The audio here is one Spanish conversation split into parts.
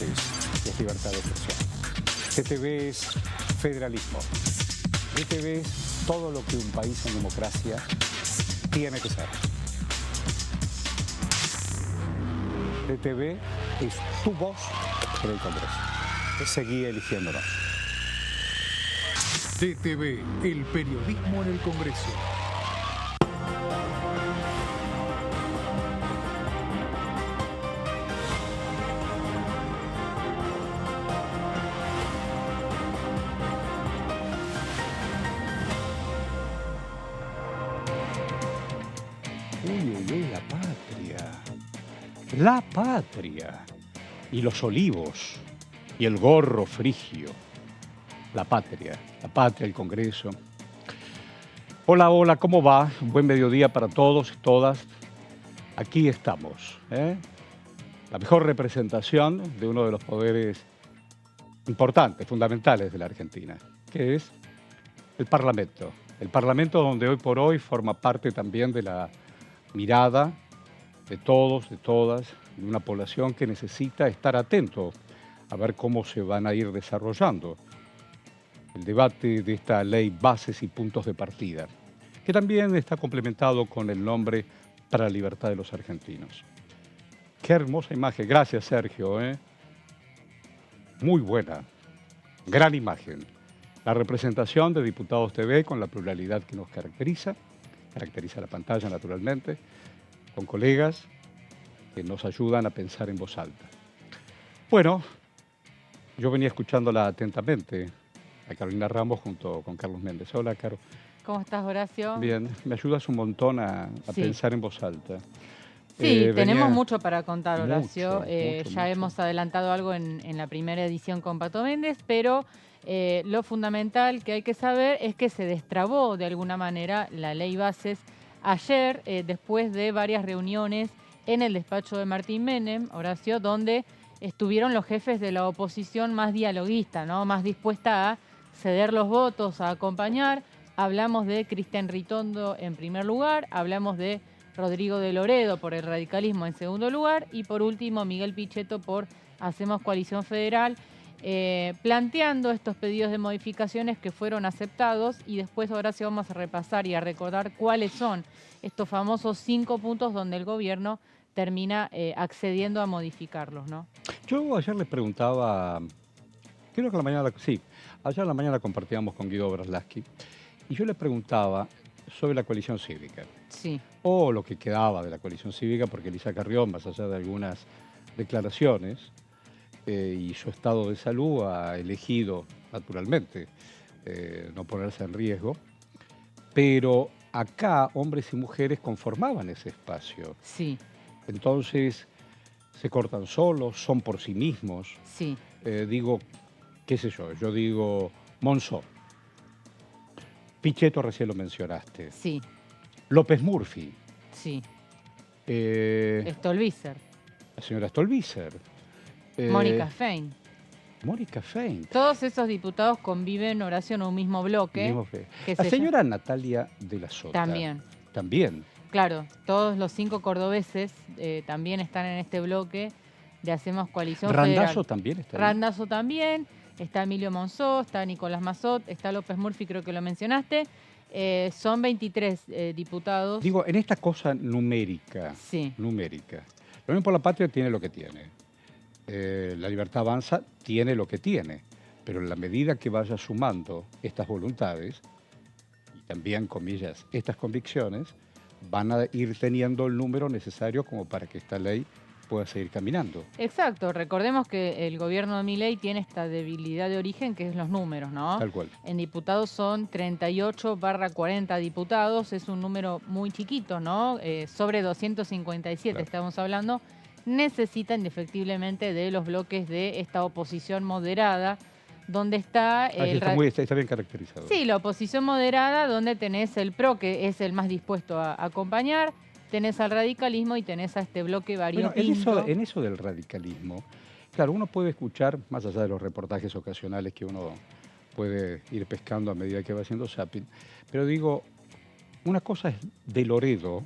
es libertad de expresión. DTV es federalismo. DTV es todo lo que un país en democracia tiene que ser. DTV es tu voz en el Congreso. Seguí eligiéndonos. DTV, el periodismo en el Congreso. Uy, la patria. La patria. Y los olivos. Y el gorro frigio. La patria, el Congreso. Hola, hola, ¿cómo va? Buen mediodía para todos y todas. Aquí estamos, ¿eh? La mejor representación de uno de los poderes importantes, fundamentales de la Argentina, que es el Parlamento. El Parlamento donde hoy por hoy forma parte también de la mirada de todos, de todas, de una población que necesita estar atento a ver cómo se van a ir desarrollando el debate de esta ley Bases y Puntos de Partida, que también está complementado con el nombre Para la Libertad de los Argentinos. Qué hermosa imagen. Gracias, Sergio. Muy buena. Gran imagen. La representación de Diputados TV con la pluralidad que nos caracteriza la pantalla naturalmente, con colegas que nos ayudan a pensar en voz alta. Bueno, yo venía escuchándola atentamente a Carolina Ramos junto con Carlos Méndez. Hola, Caro. ¿Cómo estás, Horacio? Bien, me ayudas un montón a pensar en voz alta. Sí, tenemos mucho para contar, Horacio. Mucho. Ya hemos adelantado algo en la primera edición con Pato Méndez, pero lo fundamental que hay que saber es que se destrabó de alguna manera la ley Bases ayer, después de varias reuniones en el despacho de Martín Menem, Horacio, donde estuvieron los jefes de la oposición más dialoguista, ¿no? Más dispuesta a ceder los votos, a acompañar. Hablamos de Cristian Ritondo en primer lugar, hablamos de Rodrigo de Loredo por el radicalismo en segundo lugar y por último Miguel Pichetto por Hacemos Coalición Federal, planteando estos pedidos de modificaciones que fueron aceptados y después, Horacio, vamos a repasar y a recordar cuáles son estos famosos 5 puntos donde el gobierno termina accediendo a modificarlos, ¿no? Yo ayer le preguntaba, creo que ayer a la mañana compartíamos con Guido Braslavsky, y yo le preguntaba sobre la coalición cívica. Sí. O lo que quedaba de la coalición cívica, porque Elisa Carrión, más allá de algunas declaraciones y su estado de salud, ha elegido, naturalmente, no ponerse en riesgo. Pero acá hombres y mujeres conformaban ese espacio. Sí. Entonces, se cortan solos, son por sí mismos. Sí. Digo, qué sé yo digo Monzó. Pichetto recién lo mencionaste. Sí. López Murphy. Sí. Stolbizer. La señora Stolbizer. Mónica Fein. Mónica Fein. Todos esos diputados conviven, Horacio, en un mismo bloque. La señora Natalia de la Sota. También. Claro, todos los 5 cordobeses también están en este bloque de Hacemos Coalición Federal. Randazzo también está ahí. Randazzo también, está Emilio Monzó, está Nicolás Massot, está López Murphy, creo que lo mencionaste. Son 23 diputados. Digo, en esta cosa numérica. Sí. Numérica. La Unión por la Patria tiene lo que tiene. La Libertad Avanza tiene lo que tiene. Pero en la medida que vaya sumando estas voluntades, y también, comillas, estas convicciones, van a ir teniendo el número necesario como para que esta ley pueda seguir caminando. Exacto. Recordemos que el gobierno de Milei tiene esta debilidad de origen que es los números, ¿no? Tal cual. En diputados son 38/40 diputados. Es un número muy chiquito, ¿no? Sobre 257 claro. Estamos hablando. Necesitan indefectiblemente de los bloques de esta oposición moderada, donde está... está bien caracterizado. Sí, la oposición moderada, donde tenés el PRO, que es el más dispuesto a acompañar, tenés al radicalismo y tenés a este bloque variopinto. Bueno, en eso del radicalismo, claro, uno puede escuchar, más allá de los reportajes ocasionales que uno puede ir pescando a medida que va haciendo zapping, pero digo, una cosa es de Loredo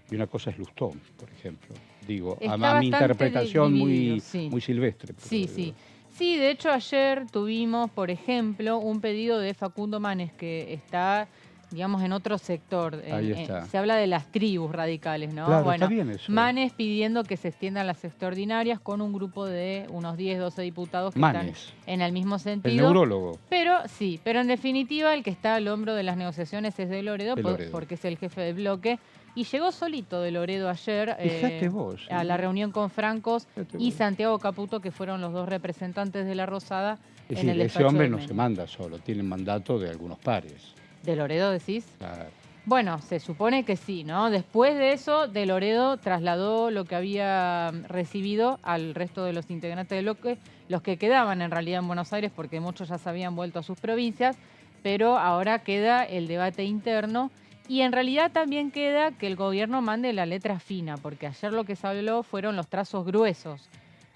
y una cosa es Lustó, por ejemplo. digo, Está a mi bastante interpretación dividido, sí. muy silvestre. Sí, sí. Sí, de hecho ayer tuvimos, por ejemplo, un pedido de Facundo Manes que está, digamos, en otro sector. Ahí está. Se habla de las tribus radicales, ¿no? Claro, Bueno, está bien eso. Manes pidiendo que se extiendan las extraordinarias con un grupo de unos 10, 12 diputados que Manes, están en el mismo sentido. el neurólogo. Pero sí, pero en definitiva el que está al hombro de las negociaciones es de Loredo, De Loredo. porque es el jefe del bloque. Y llegó solito de Loredo ayer Fíjate vos, a la reunión con Francos Fíjate y vos. Santiago Caputo, que fueron los dos representantes de la Rosada Es en decir, el ese despacho hombre de no Menem. se manda solo, tiene mandato de algunos pares. ¿De Loredo decís? Claro. Bueno, se supone que sí, ¿no? Después de eso, de Loredo trasladó lo que había recibido al resto de los integrantes del bloque, los que quedaban en realidad en Buenos Aires, porque muchos ya se habían vuelto a sus provincias, pero ahora queda el debate interno. Y en realidad también queda que el gobierno mande la letra fina, porque ayer lo que se habló fueron los trazos gruesos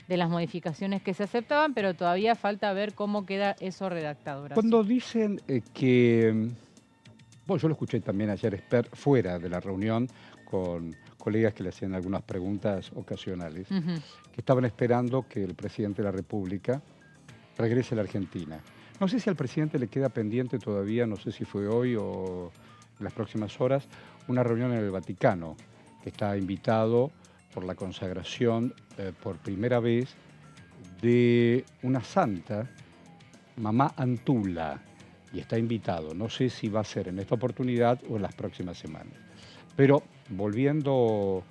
de las modificaciones que se aceptaban, pero todavía falta ver cómo queda eso redactado. Horacio. Cuando dicen que... Bueno, yo lo escuché también ayer fuera de la reunión con colegas que le hacían algunas preguntas ocasionales, que estaban esperando que el presidente de la República regrese a la Argentina. No sé si al presidente le queda pendiente todavía, no sé si fue hoy o en las próximas horas, una reunión en el Vaticano, que está invitado por la consagración por primera vez de una santa, Mamá Antula, y está invitado. No sé si va a ser en esta oportunidad o en las próximas semanas. Pero volviendo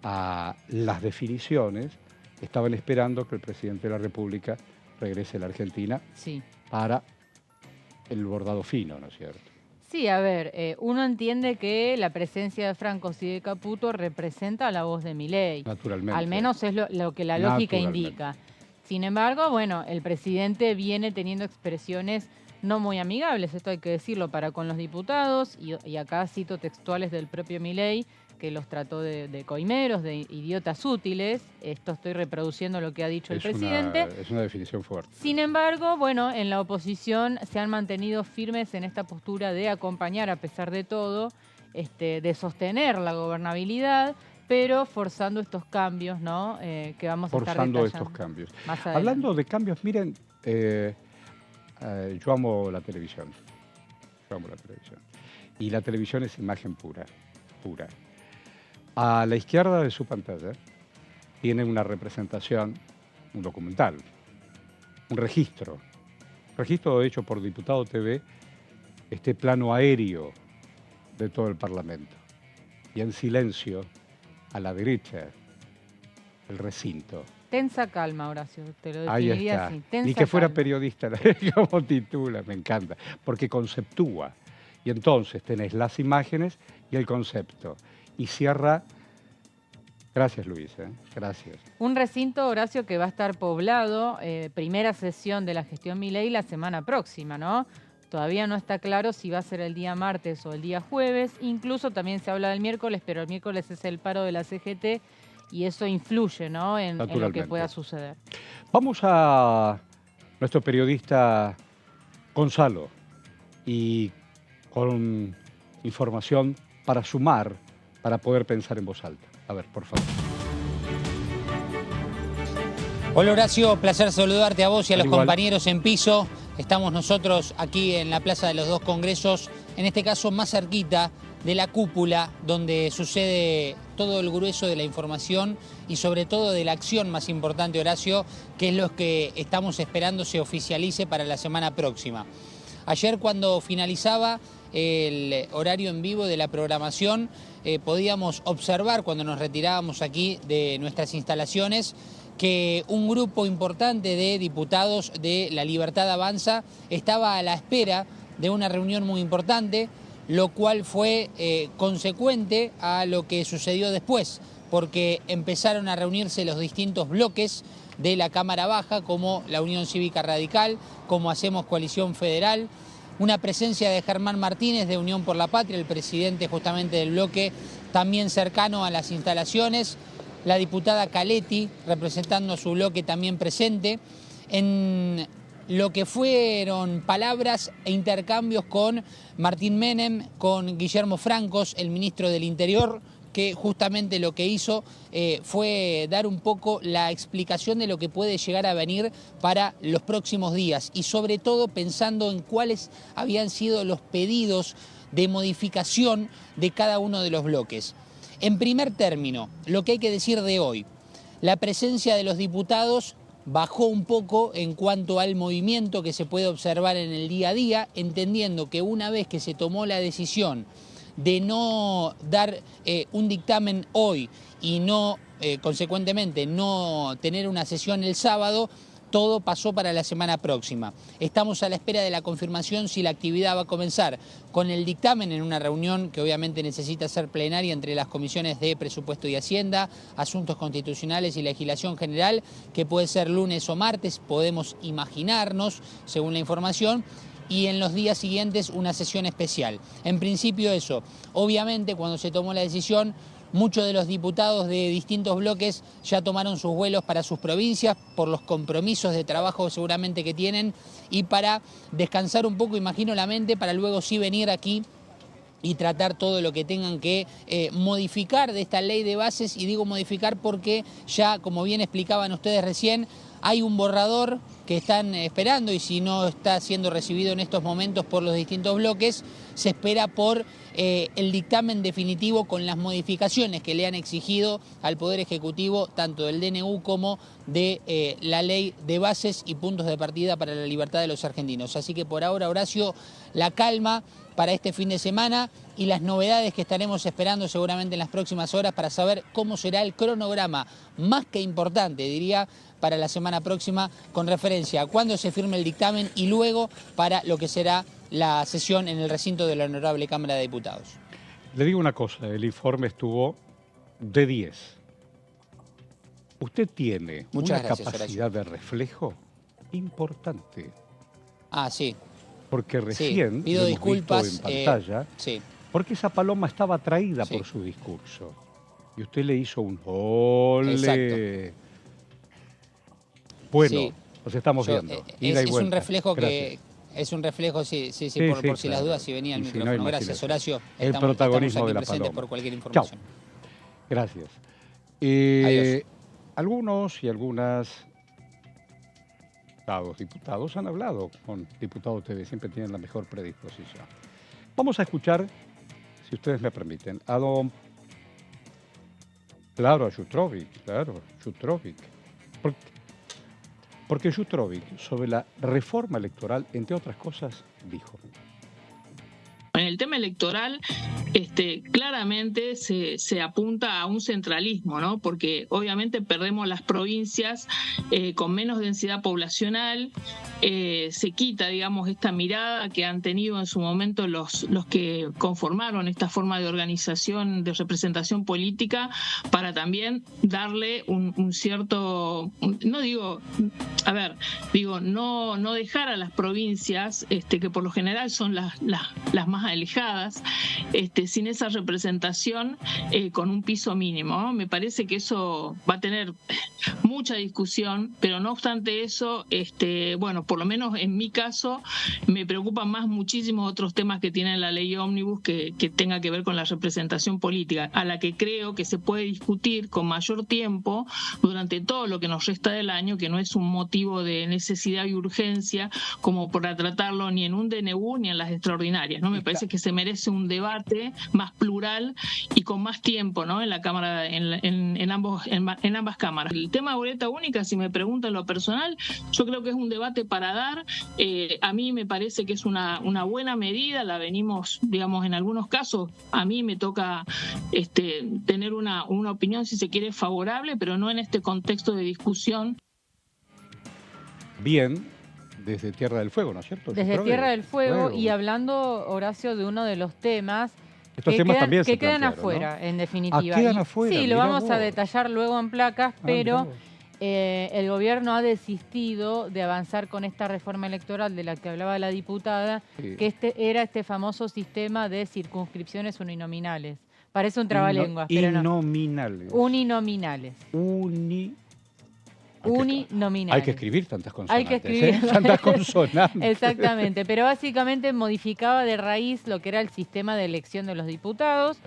a las definiciones, estaban esperando que el presidente de la República regrese a la Argentina para el bordado fino, ¿no es cierto? Sí, a ver, uno entiende que la presencia de Francos y de Caputo representa la voz de Milei. Naturalmente. Al menos es lo que la lógica indica. Sin embargo, bueno, el presidente viene teniendo expresiones no muy amigables, esto hay que decirlo, para con los diputados, y acá cito textuales del propio Milei, que los trató de coimeros, de idiotas útiles. Esto estoy reproduciendo lo que ha dicho el presidente. Es una definición fuerte. Sin embargo, bueno, en la oposición se han mantenido firmes en esta postura de acompañar a pesar de todo, de sostener la gobernabilidad, pero forzando estos cambios, ¿no? Que vamos a estar forzando detallando estos cambios. Más adelante. Hablando de cambios, miren, yo amo la televisión. Yo amo la televisión. Y la televisión es imagen pura, pura. A la izquierda de su pantalla tiene una representación, un documental, un registro hecho por Diputado TV, este plano aéreo de todo el Parlamento. Y en silencio, a la derecha, el recinto. Tensa calma, Horacio, te lo Ahí definiría está. así. Tensa Ni que fuera calma. periodista, como titula, me encanta, porque conceptúa. Y entonces tenés las imágenes y el concepto. Y cierra... Gracias, Luis, gracias. Un recinto, Horacio, que va a estar poblado, primera sesión de la gestión Milei la semana próxima, ¿no? Todavía no está claro si va a ser el día martes o el día jueves. Incluso también se habla del miércoles, pero el miércoles es el paro de la CGT y eso influye, ¿no? en lo que pueda suceder. Vamos a nuestro periodista Gonzalo y con información para sumar, para poder pensar en voz alta. A ver, por favor. Hola Horacio, placer saludarte a vos y a los Igual. compañeros en piso. Estamos nosotros aquí en la Plaza de los Dos Congresos, en este caso más cerquita de la cúpula, donde sucede todo el grueso de la información y sobre todo de la acción más importante, Horacio, que es lo que estamos esperando se oficialice para la semana próxima. Ayer cuando finalizaba el horario en vivo de la programación, podíamos observar cuando nos retirábamos aquí de nuestras instalaciones que un grupo importante de diputados de La Libertad Avanza estaba a la espera de una reunión muy importante, lo cual fue consecuente a lo que sucedió después, porque empezaron a reunirse los distintos bloques de la Cámara Baja, como la Unión Cívica Radical, como Hacemos Coalición Federal, una presencia de Germán Martínez de Unión por la Patria, el presidente justamente del bloque, también cercano a las instalaciones, la diputada Caletti representando a su bloque también presente, en lo que fueron palabras e intercambios con Martín Menem, con Guillermo Francos, el ministro del Interior, que justamente lo que hizo fue dar un poco la explicación de lo que puede llegar a venir para los próximos días y sobre todo pensando en cuáles habían sido los pedidos de modificación de cada uno de los bloques. En primer término, lo que hay que decir de hoy, la presencia de los diputados bajó un poco en cuanto al movimiento que se puede observar en el día a día, entendiendo que una vez que se tomó la decisión de no dar un dictamen hoy y no, consecuentemente, no tener una sesión el sábado, todo pasó para la semana próxima. Estamos a la espera de la confirmación si la actividad va a comenzar con el dictamen en una reunión que obviamente necesita ser plenaria entre las comisiones de Presupuesto y Hacienda, Asuntos Constitucionales y Legislación General, que puede ser lunes o martes, podemos imaginarnos, según la información, y en los días siguientes una sesión especial. En principio eso. Obviamente cuando se tomó la decisión, muchos de los diputados de distintos bloques ya tomaron sus vuelos para sus provincias por los compromisos de trabajo seguramente que tienen y para descansar un poco, imagino, la mente para luego sí venir aquí y tratar todo lo que tengan que modificar de esta ley de bases. Y digo modificar porque ya, como bien explicaban ustedes recién, hay un borrador que están esperando y si no está siendo recibido en estos momentos por los distintos bloques, se espera por el dictamen definitivo con las modificaciones que le han exigido al Poder Ejecutivo, tanto del DNU como de la ley de bases y puntos de partida para la libertad de los argentinos. Así que por ahora, Horacio, la calma para este fin de semana y las novedades que estaremos esperando seguramente en las próximas horas para saber cómo será el cronograma más que importante, diría, para la semana próxima con referencia a cuándo se firme el dictamen y luego para lo que será la sesión en el recinto de la Honorable Cámara de Diputados. Le digo una cosa, el informe estuvo de 10. Usted tiene Muchas una gracias, capacidad de reflejo importante. Ah, sí. Porque recién sí, pido lo disculpas hemos visto en pantalla, sí. porque esa paloma estaba atraída Sí. por su discurso. Y usted le hizo un ole. Exacto. Bueno, Sí. nos estamos viendo. Ida y Es vuelta. un reflejo Gracias. es un reflejo, sí, Sí, por sí, si las claro. dudas, si venía el Y si no, micrófono. Gracias, imagínese. Horacio. El protagonismo estamos aquí de la presentes paloma. por cualquier Chao. información. Gracias. Adiós. Algunos y algunas diputados han hablado con diputados TV, siempre tienen la mejor predisposición. Vamos a escuchar, si ustedes me permiten, a don... Claro, a Jutrovich, Porque Jutrovich, sobre la reforma electoral, entre otras cosas, dijo... En el tema electoral, claramente se apunta a un centralismo, ¿no? Porque obviamente perdemos las provincias con menos densidad poblacional, se quita, digamos, esta mirada que han tenido en su momento los que conformaron esta forma de organización, de representación política, para también darle un cierto, no dejar a las provincias, que por lo general son las más alejadas, sin esa representación con un piso mínimo, ¿no? Me parece que eso va a tener mucha discusión, pero no obstante eso, por lo menos en mi caso, me preocupan más muchísimos otros temas que tiene la ley ómnibus que tenga que ver con la representación política, a la que creo que se puede discutir con mayor tiempo durante todo lo que nos resta del año, que no es un motivo de necesidad y urgencia como para tratarlo ni en un DNU ni en las extraordinarias, ¿no? Me parece que se merece un debate más plural y con más tiempo, ¿no? En la Cámara, en ambas cámaras. El tema de boleta única, si me preguntan lo personal, yo creo que es un debate para dar. A mí me parece que es una buena medida, la venimos, digamos, en algunos casos, a mí me toca tener una opinión, si se quiere, favorable, pero no en este contexto de discusión. Bien, desde Tierra del Fuego, ¿no es cierto? Desde Tierra del Fuego, y hablando, Horacio, de uno de los temas Estos temas también se quedan plantearon, afuera, ¿no? en definitiva. Quedan Y afuera, sí, lo mirá vamos a vos. detallar luego en placas, pero mirá vos. el gobierno ha desistido de avanzar con esta reforma electoral de la que hablaba la diputada, Sí. que era este famoso sistema de circunscripciones uninominales. Parece un trabalenguas, pero no. Uninominales. Uninominales. Uninominales. Hay que escribir tantas consonantes. Hay que escribir tantas consonantes. Exactamente, pero básicamente modificaba de raíz lo que era el sistema de elección de los diputados,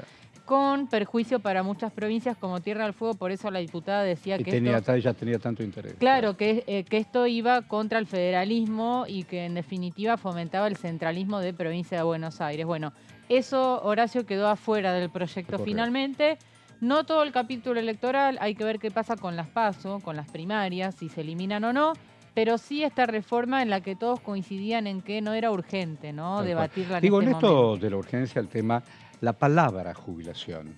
con perjuicio para muchas provincias como Tierra del Fuego. Por eso la diputada decía que ella tenía tanto interés. Claro, que esto iba contra el federalismo y que en definitiva fomentaba el centralismo de Provincia de Buenos Aires. Bueno, eso, Horacio, quedó afuera del proyecto finalmente. No todo el capítulo electoral, hay que ver qué pasa con las PASO, con las primarias, si se eliminan o no, pero sí esta reforma en la que todos coincidían en que no era urgente, ¿no? Debatirla en Digo, este en esto momento. de la urgencia, el tema, la palabra jubilación,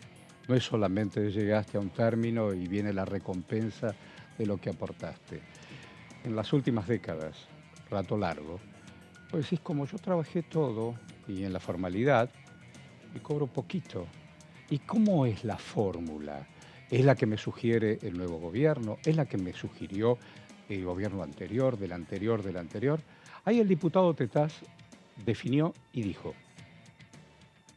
no es solamente llegaste a un término y viene la recompensa de lo que aportaste. En las últimas décadas, rato largo, pues decís, como yo trabajé todo y en la formalidad, y cobro poquito. ¿Y cómo es la fórmula? ¿Es la que me sugiere el nuevo gobierno? ¿Es la que me sugirió el gobierno anterior, del anterior, del anterior? Ahí el diputado Tetaz definió y dijo: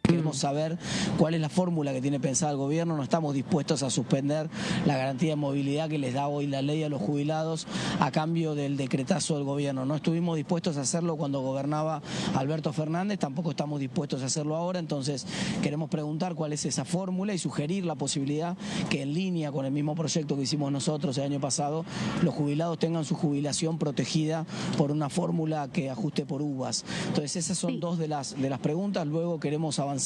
queremos saber cuál es la fórmula que tiene pensada el gobierno. No estamos dispuestos a suspender la garantía de movilidad que les da hoy la ley a los jubilados a cambio del decretazo del gobierno. No estuvimos dispuestos a hacerlo cuando gobernaba Alberto Fernández, tampoco estamos dispuestos a hacerlo ahora. Entonces queremos preguntar cuál es esa fórmula y sugerir la posibilidad que, en línea con el mismo proyecto que hicimos nosotros el año pasado, los jubilados tengan su jubilación protegida por una fórmula que ajuste por uvas. Entonces esas son dos de las preguntas. Luego queremos avanzar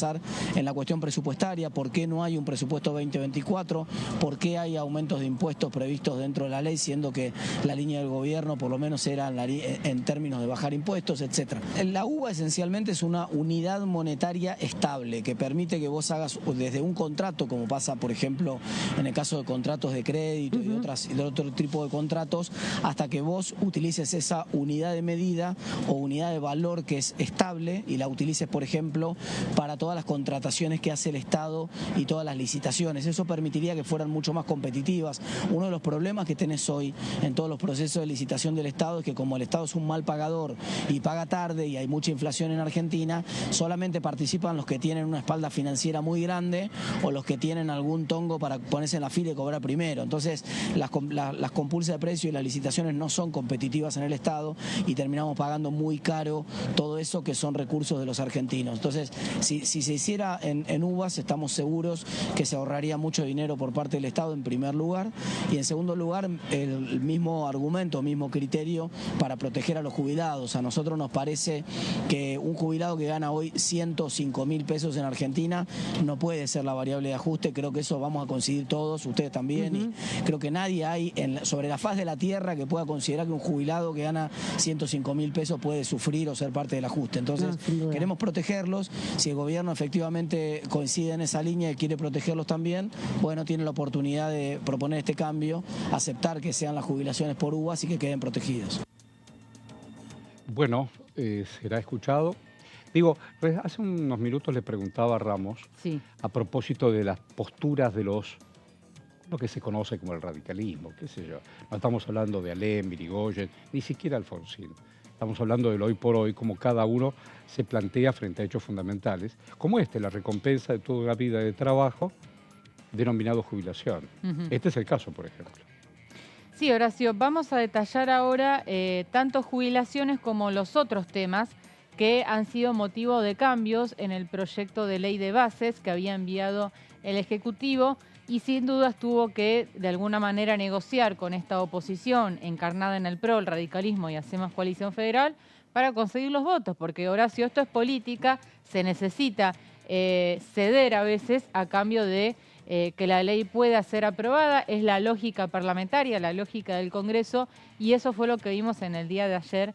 en la cuestión presupuestaria. ¿Por qué no hay un presupuesto 2024? ¿Por qué hay aumentos de impuestos previstos dentro de la ley, siendo que la línea del gobierno por lo menos era en términos de bajar impuestos, etcétera? La UVA esencialmente es una unidad monetaria estable que permite que vos hagas desde un contrato, como pasa por ejemplo en el caso de contratos de crédito y de otro tipo de contratos, hasta que vos utilices esa unidad de medida o unidad de valor que es estable y la utilices, por ejemplo, para todas las contrataciones que hace el Estado y todas las licitaciones. Eso permitiría que fueran mucho más competitivas. Uno de los problemas que tenés hoy en todos los procesos de licitación del Estado es que, como el Estado es un mal pagador y paga tarde y hay mucha inflación en Argentina, solamente participan los que tienen una espalda financiera muy grande o los que tienen algún tongo para ponerse en la fila y cobrar primero. Entonces las compulsas de precio y las licitaciones no son competitivas en el Estado y terminamos pagando muy caro todo eso que son recursos de los argentinos. Entonces, si se hiciera en uvas, estamos seguros que se ahorraría mucho dinero por parte del Estado, en primer lugar, y en segundo lugar, el mismo argumento, mismo criterio para proteger a los jubilados. A nosotros nos parece que un jubilado que gana hoy 105.000 pesos en Argentina no puede ser la variable de ajuste. Creo que eso vamos a coincidir todos, ustedes también, y creo que nadie hay sobre la faz de la tierra que pueda considerar que un jubilado que gana 105.000 pesos puede sufrir o ser parte del ajuste. Entonces, queremos protegerlos. Si el gobierno efectivamente coincide en esa línea y quiere protegerlos también, bueno, tiene la oportunidad de proponer este cambio, aceptar que sean las jubilaciones por uvas y que queden protegidos. Bueno, será escuchado. Digo, hace unos minutos le preguntaba a Ramos, a propósito de las posturas de lo que se conoce como el radicalismo, qué sé yo. No estamos hablando de Alem, Irigoyen, ni siquiera Alfonsín. Estamos hablando del hoy por hoy, como cada uno se plantea frente a hechos fundamentales, como la recompensa de toda una vida de trabajo, denominado jubilación. Este es el caso, por ejemplo. Sí, Horacio, vamos a detallar ahora tanto jubilaciones como los otros temas que han sido motivo de cambios en el proyecto de ley de bases que había enviado el Ejecutivo, y sin dudas tuvo que de alguna manera negociar con esta oposición encarnada en el PRO, el radicalismo y Hacemos Coalición Federal, para conseguir los votos, porque, Horacio, esto es política, se necesita ceder a veces a cambio de que la ley pueda ser aprobada. Es la lógica parlamentaria, la lógica del Congreso, y eso fue lo que vimos en el día de ayer,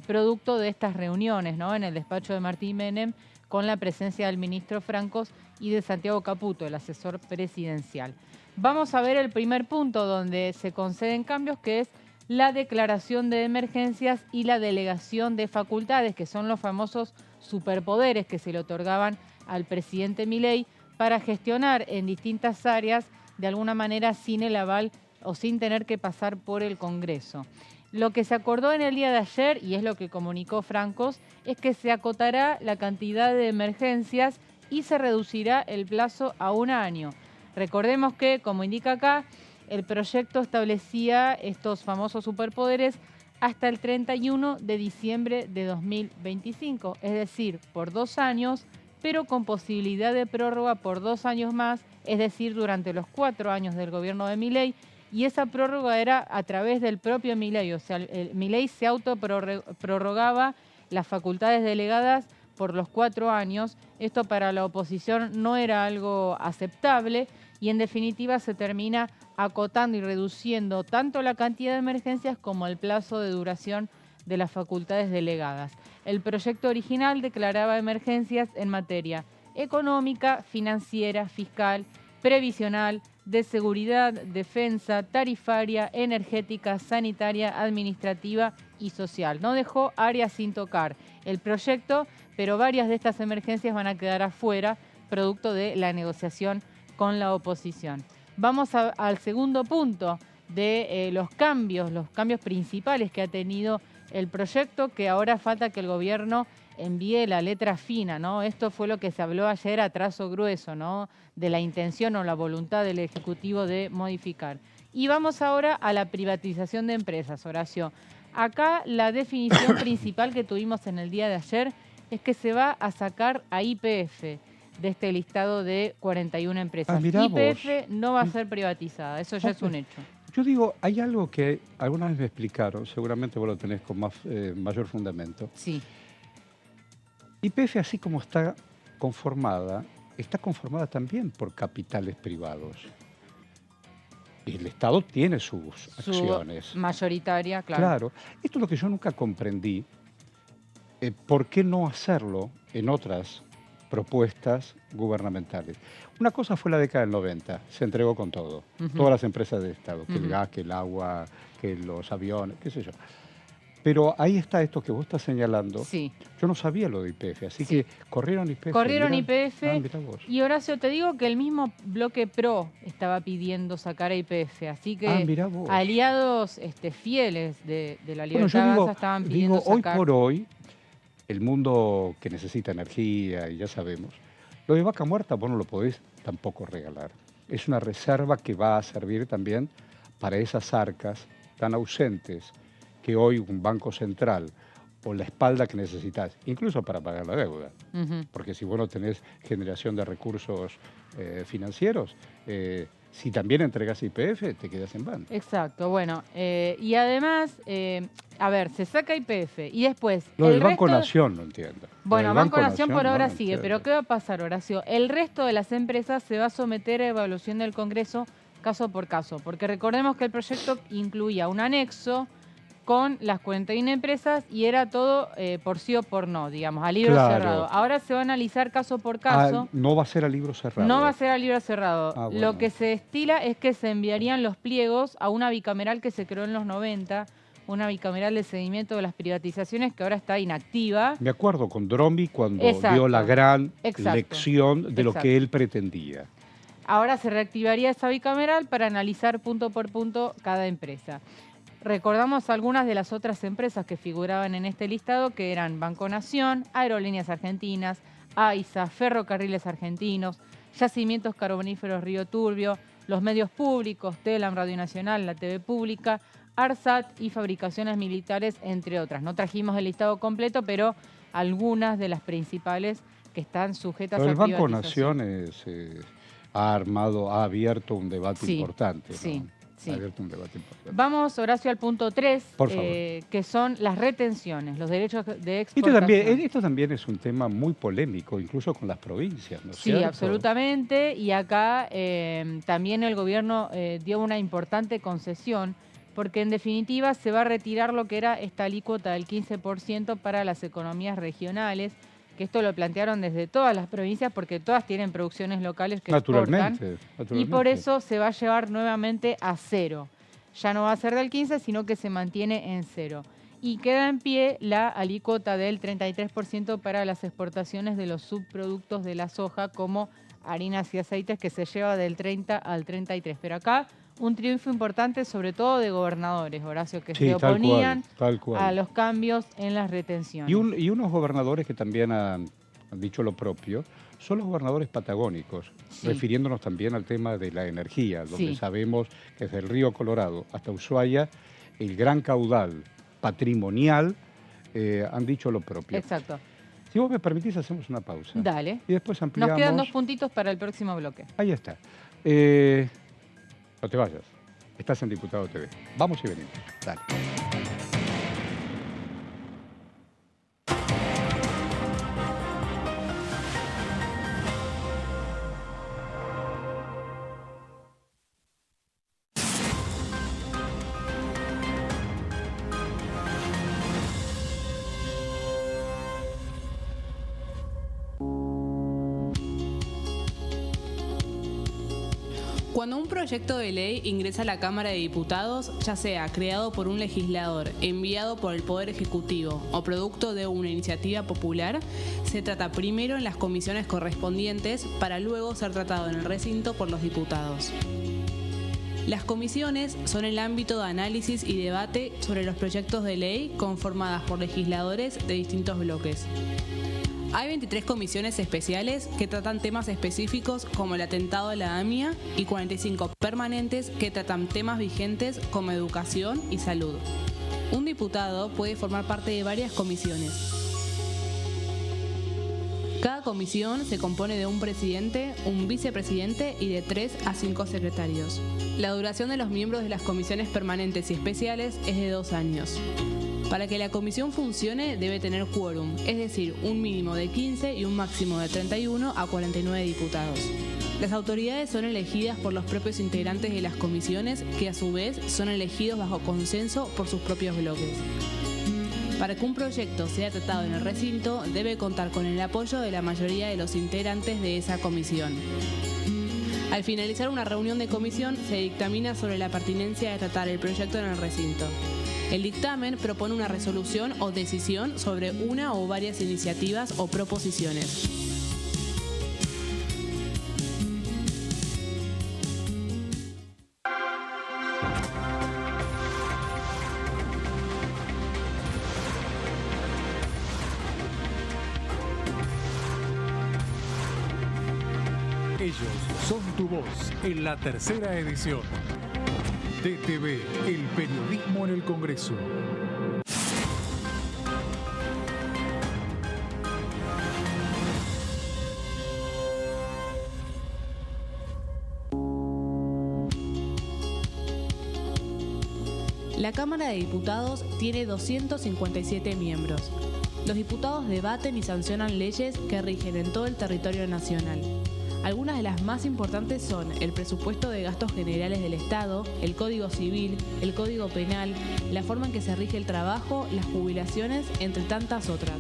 producto de estas reuniones, ¿no?, en el despacho de Martín Menem, con la presencia del ministro Francos y de Santiago Caputo, el asesor presidencial. Vamos a ver el primer punto donde se conceden cambios, que es la declaración de emergencias y la delegación de facultades, que son los famosos superpoderes que se le otorgaban al presidente Milei para gestionar en distintas áreas, de alguna manera sin el aval o sin tener que pasar por el Congreso. Lo que se acordó en el día de ayer, y es lo que comunicó Francos, es que se acotará la cantidad de emergencias y se reducirá el plazo a 1 año. Recordemos que, como indica acá, el proyecto establecía estos famosos superpoderes hasta el 31 de diciembre de 2025, es decir, por 2 años, pero con posibilidad de prórroga por 2 años más, es decir, durante los 4 años del gobierno de Milei, y esa prórroga era a través del propio Milei, o sea, Milei se autoprorrogaba las facultades delegadas por los 4 años. Esto para la oposición no era algo aceptable y en definitiva se termina acotando y reduciendo tanto la cantidad de emergencias como el plazo de duración de las facultades delegadas. El proyecto original declaraba emergencias en materia económica, financiera, fiscal, previsional, de seguridad, defensa, tarifaria, energética, sanitaria, administrativa y social. No dejó áreas sin tocar el proyecto, pero varias de estas emergencias van a quedar afuera, producto de la negociación con la oposición. Vamos al segundo punto de los cambios principales que ha tenido el proyecto, que ahora falta que el gobierno envíe la letra fina, ¿no? Esto fue lo que se habló ayer a trazo grueso, ¿no? De la intención o la voluntad del Ejecutivo de modificar. Y vamos ahora a la privatización de empresas, Horacio. Acá la definición principal que tuvimos en el día de ayer es que se va a sacar a YPF de este listado de 41 empresas. YPF no va a ser privatizada, eso ya es un hecho. Yo digo, hay algo que alguna vez me explicaron, seguramente vos lo tenés con mayor fundamento. Sí. YPF, así como está conformada también por capitales privados. Y el Estado tiene sus acciones. Mayoritaria, claro. Claro. Esto es lo que yo nunca comprendí. ¿Por qué no hacerlo en otras propuestas gubernamentales? Una cosa fue la década del 90, se entregó con todo. Todas las empresas del Estado, que el gas, que el agua, que los aviones, qué sé yo. Pero ahí está esto que vos estás señalando. Sí. Yo no sabía lo de YPF, así que corrieron YPF. Corrieron YPF. Mirá vos. Y Horacio, te digo que el mismo bloque PRO estaba pidiendo sacar a YPF, así que aliados fieles de la Libertad Avanza estaban pidiendo sacar. Hoy por hoy, el mundo que necesita energía, y ya sabemos, lo de Vaca Muerta vos no lo podés tampoco regalar. Es una reserva que va a servir también para esas arcas tan ausentes que hoy un banco central o la espalda que necesitas, incluso para pagar la deuda. Porque si vos no tenés generación de recursos financieros, si también entregas YPF, te quedas en banda. Exacto, bueno, y además, a ver, se saca YPF y después... Lo del Banco Nación no entiendo. Bueno, Banco Nación por ahora sigue, pero ¿qué va a pasar, Horacio? El resto de las empresas se va a someter a evaluación del Congreso caso por caso, porque recordemos que el proyecto incluía un anexo con las 41 empresas y era todo por sí o por no, digamos, a libro cerrado. Ahora se va a analizar caso por caso. No va a ser a libro cerrado. No va a ser a libro cerrado. Bueno. Lo que se estila es que se enviarían los pliegos a una bicameral que se creó en los 90, una bicameral de seguimiento de las privatizaciones que ahora está inactiva. Me acuerdo con Dromi cuando dio la gran lección de lo que él pretendía. Ahora se reactivaría esa bicameral para analizar punto por punto cada empresa. Recordamos algunas de las otras empresas que figuraban en este listado, que eran Banco Nación, Aerolíneas Argentinas, AISA, Ferrocarriles Argentinos, Yacimientos Carboníferos Río Turbio, los medios públicos, Telam, Radio Nacional, la TV Pública, ARSAT y Fabricaciones Militares, entre otras. No trajimos el listado completo, pero algunas de las principales que están sujetas a privatización. El Banco Nación ha abierto un debate importante, ¿no? Sí. Sí. Vamos, Horacio, al punto 3, que son las retenciones, los derechos de exportación. Esto también es un tema muy polémico, incluso con las provincias, ¿no es cierto? Sí, absolutamente, y acá también el gobierno dio una importante concesión, porque en definitiva se va a retirar lo que era esta alícuota del 15% para las economías regionales, que esto lo plantearon desde todas las provincias porque todas tienen producciones locales que exportan. Y por eso se va a llevar nuevamente a 0. Ya no va a ser del 15, sino que se mantiene en 0. Y queda en pie la alícuota del 33% para las exportaciones de los subproductos de la soja como harinas y aceites, que se lleva del 30 al 33. Pero acá un triunfo importante, sobre todo de gobernadores, Horacio, que se oponían tal cual. A los cambios en las retenciones. Y unos gobernadores que también han dicho lo propio, son los gobernadores patagónicos, refiriéndonos también al tema de la energía, donde sabemos que desde el río Colorado hasta Ushuaia, el gran caudal patrimonial han dicho lo propio. Exacto. Si vos me permitís, hacemos una pausa. Dale. Y después ampliamos. Nos quedan 2 puntitos para el próximo bloque. Ahí está. No te vayas. Estás en Diputado TV. Vamos y venimos. Dale. Cuando un proyecto de ley ingresa a la Cámara de Diputados, ya sea creado por un legislador, enviado por el Poder Ejecutivo o producto de una iniciativa popular, se trata primero en las comisiones correspondientes para luego ser tratado en el recinto por los diputados. Las comisiones son el ámbito de análisis y debate sobre los proyectos de ley conformadas por legisladores de distintos bloques. Hay 23 comisiones especiales que tratan temas específicos como el atentado a la AMIA y 45 permanentes que tratan temas vigentes como educación y salud. Un diputado puede formar parte de varias comisiones. Cada comisión se compone de un presidente, un vicepresidente y de 3 a 5 secretarios. La duración de los miembros de las comisiones permanentes y especiales es de 2 años. Para que la comisión funcione debe tener quórum, es decir, un mínimo de 15 y un máximo de 31 a 49 diputados. Las autoridades son elegidas por los propios integrantes de las comisiones, que a su vez son elegidos bajo consenso por sus propios bloques. Para que un proyecto sea tratado en el recinto, debe contar con el apoyo de la mayoría de los integrantes de esa comisión. Al finalizar una reunión de comisión, se dictamina sobre la pertinencia de tratar el proyecto en el recinto. El dictamen propone una resolución o decisión sobre una o varias iniciativas o proposiciones. Ellos son tu voz en la tercera edición. DTV, el periodismo en el Congreso. La Cámara de Diputados tiene 257 miembros. Los diputados debaten y sancionan leyes que rigen en todo el territorio nacional. Algunas de las más importantes son el presupuesto de gastos generales del Estado, el Código Civil, el Código Penal, la forma en que se rige el trabajo, las jubilaciones, entre tantas otras.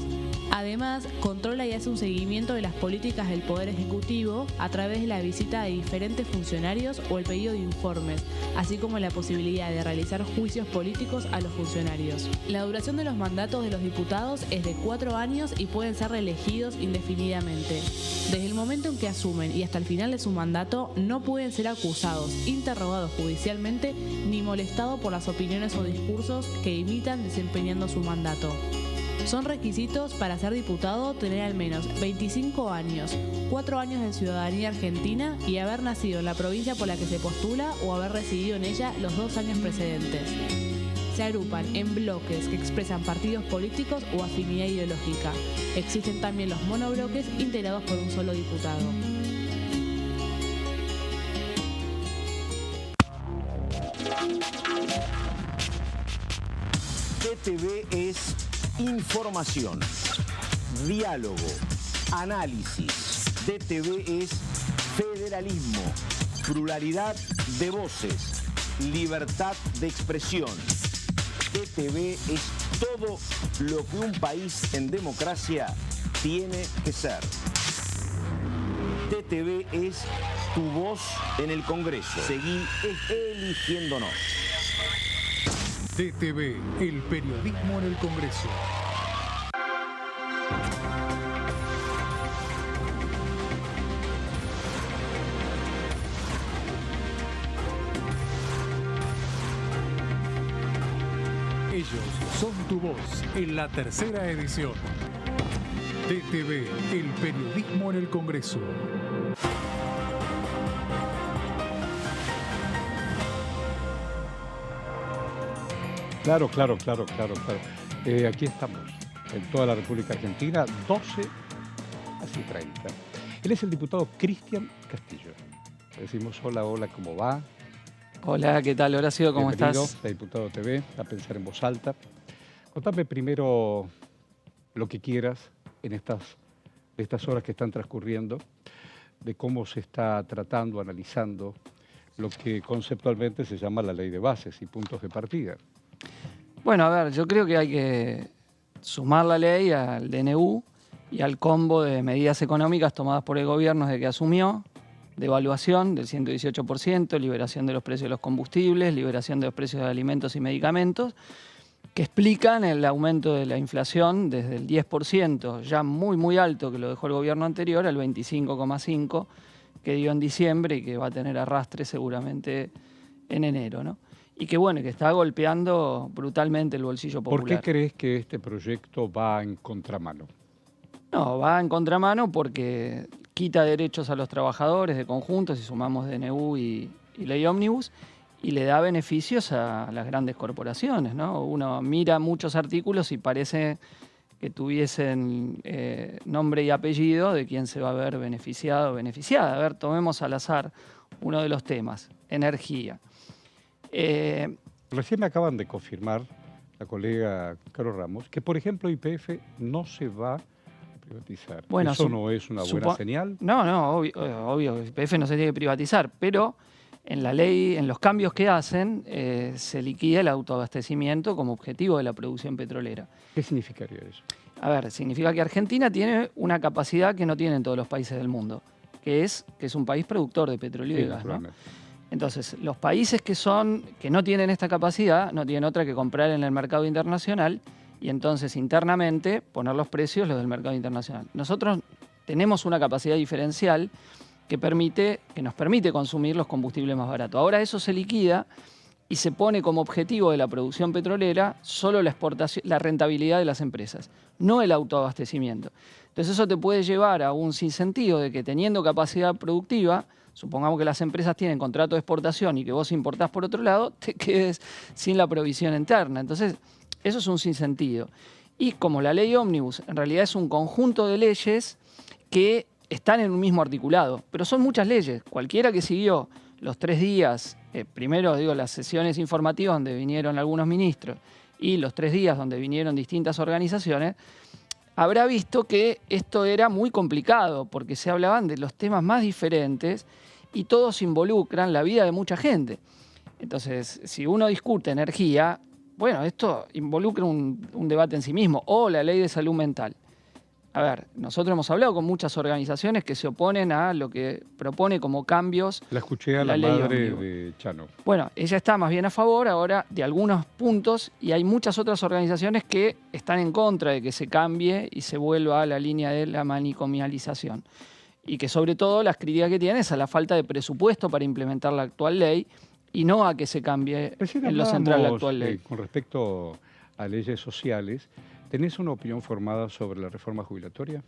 Además, controla y hace un seguimiento de las políticas del Poder Ejecutivo a través de la visita de diferentes funcionarios o el pedido de informes, así como la posibilidad de realizar juicios políticos a los funcionarios. La duración de los mandatos de los diputados es de 4 años y pueden ser reelegidos indefinidamente. Desde el momento en que asumen y hasta el final de su mandato, no pueden ser acusados, interrogados judicialmente, ni molestados por las opiniones o discursos que imitan desempeñando su mandato. Son requisitos para ser diputado tener al menos 25 años, 4 años de ciudadanía argentina y haber nacido en la provincia por la que se postula o haber residido en ella los 2 años precedentes. Se agrupan en bloques que expresan partidos políticos o afinidad ideológica. Existen también los monobloques integrados por un solo diputado. DTV es información, diálogo, análisis. DTV es federalismo, pluralidad de voces, libertad de expresión. DTV es todo lo que un país en democracia tiene que ser. DTV es tu voz en el Congreso. Seguí eligiéndonos. DTV, el periodismo en el Congreso. Ellos son tu voz en la tercera edición. DTV, el periodismo en el Congreso. Claro. Aquí estamos. en toda la República Argentina, 12 así 30. Él es el diputado Cristian Castillo. Le decimos hola, hola, ¿cómo va? Hola, ¿qué tal, Horacio? ¿Cómo Bienvenido estás? a Diputado TV, a Pensar en Voz Alta. Contame primero lo que quieras en estas horas que están transcurriendo, de cómo se está tratando, analizando lo que conceptualmente se llama la ley de bases y puntos de partida. Bueno, a ver, yo creo que hay que sumar la ley al DNU y al combo de medidas económicas tomadas por el gobierno desde que asumió, devaluación del 118%, liberación de los precios de los combustibles, liberación de los precios de alimentos y medicamentos, que explican el aumento de la inflación desde el 10%, ya muy alto que lo dejó el gobierno anterior, al 25,5% que dio en diciembre y que va a tener arrastre seguramente en enero, ¿no? Y que bueno, que está golpeando brutalmente el bolsillo popular. ¿Por qué crees que este proyecto va en contramano? No, va en contramano porque quita derechos a los trabajadores de conjunto, si sumamos DNU y ley ómnibus, y le da beneficios a las grandes corporaciones, ¿no? Uno mira muchos artículos y parece que tuviesen nombre y apellido de quién se va a ver beneficiado o beneficiada. A ver, tomemos al azar uno de los temas, energía. Recién me acaban de confirmar la colega Caro Ramos que, por ejemplo, YPF no se va a privatizar. Bueno, ¿eso no es una buena señal? No, obvio, YPF no se tiene que privatizar, pero en la ley, en los cambios que hacen, se liquida el autoabastecimiento como objetivo de la producción petrolera. ¿Qué significaría eso? A ver, significa que Argentina tiene una capacidad que no tienen todos los países del mundo, que es un país productor de petróleo y gas, ¿no? Entonces, los países que no tienen esta capacidad no tienen otra que comprar en el mercado internacional y entonces internamente poner los precios los del mercado internacional. Nosotros tenemos una capacidad diferencial que nos permite consumir los combustibles más baratos. Ahora eso se liquida y se pone como objetivo de la producción petrolera solo la exportación, la rentabilidad de las empresas, no el autoabastecimiento. Entonces eso te puede llevar a un sinsentido de que teniendo capacidad productiva, supongamos que las empresas tienen contrato de exportación y que vos importás por otro lado, te quedes sin la provisión interna. Entonces eso es un sinsentido. Y como la ley ómnibus en realidad es un conjunto de leyes que están en un mismo articulado, pero son muchas leyes. Cualquiera que siguió los 3 días, primero digo las sesiones informativas donde vinieron algunos ministros y los 3 días donde vinieron distintas organizaciones, habrá visto que esto era muy complicado porque se hablaban de los temas más diferentes y todos involucran la vida de mucha gente. Entonces, si uno discute energía, bueno, esto involucra un debate en sí mismo, o la ley de salud mental. A ver, nosotros hemos hablado con muchas organizaciones que se oponen a lo que propone como cambios. La escuché a la madre de Chano. Bueno, ella está más bien a favor ahora de algunos puntos y hay muchas otras organizaciones que están en contra de que se cambie y se vuelva a la línea de la manicomialización. Y que sobre todo las críticas que tienen es a la falta de presupuesto para implementar la actual ley y no a que se cambie en lo central la actual ley. Con respecto a leyes sociales, ¿tenés una opinión formada sobre la reforma jubilatoria?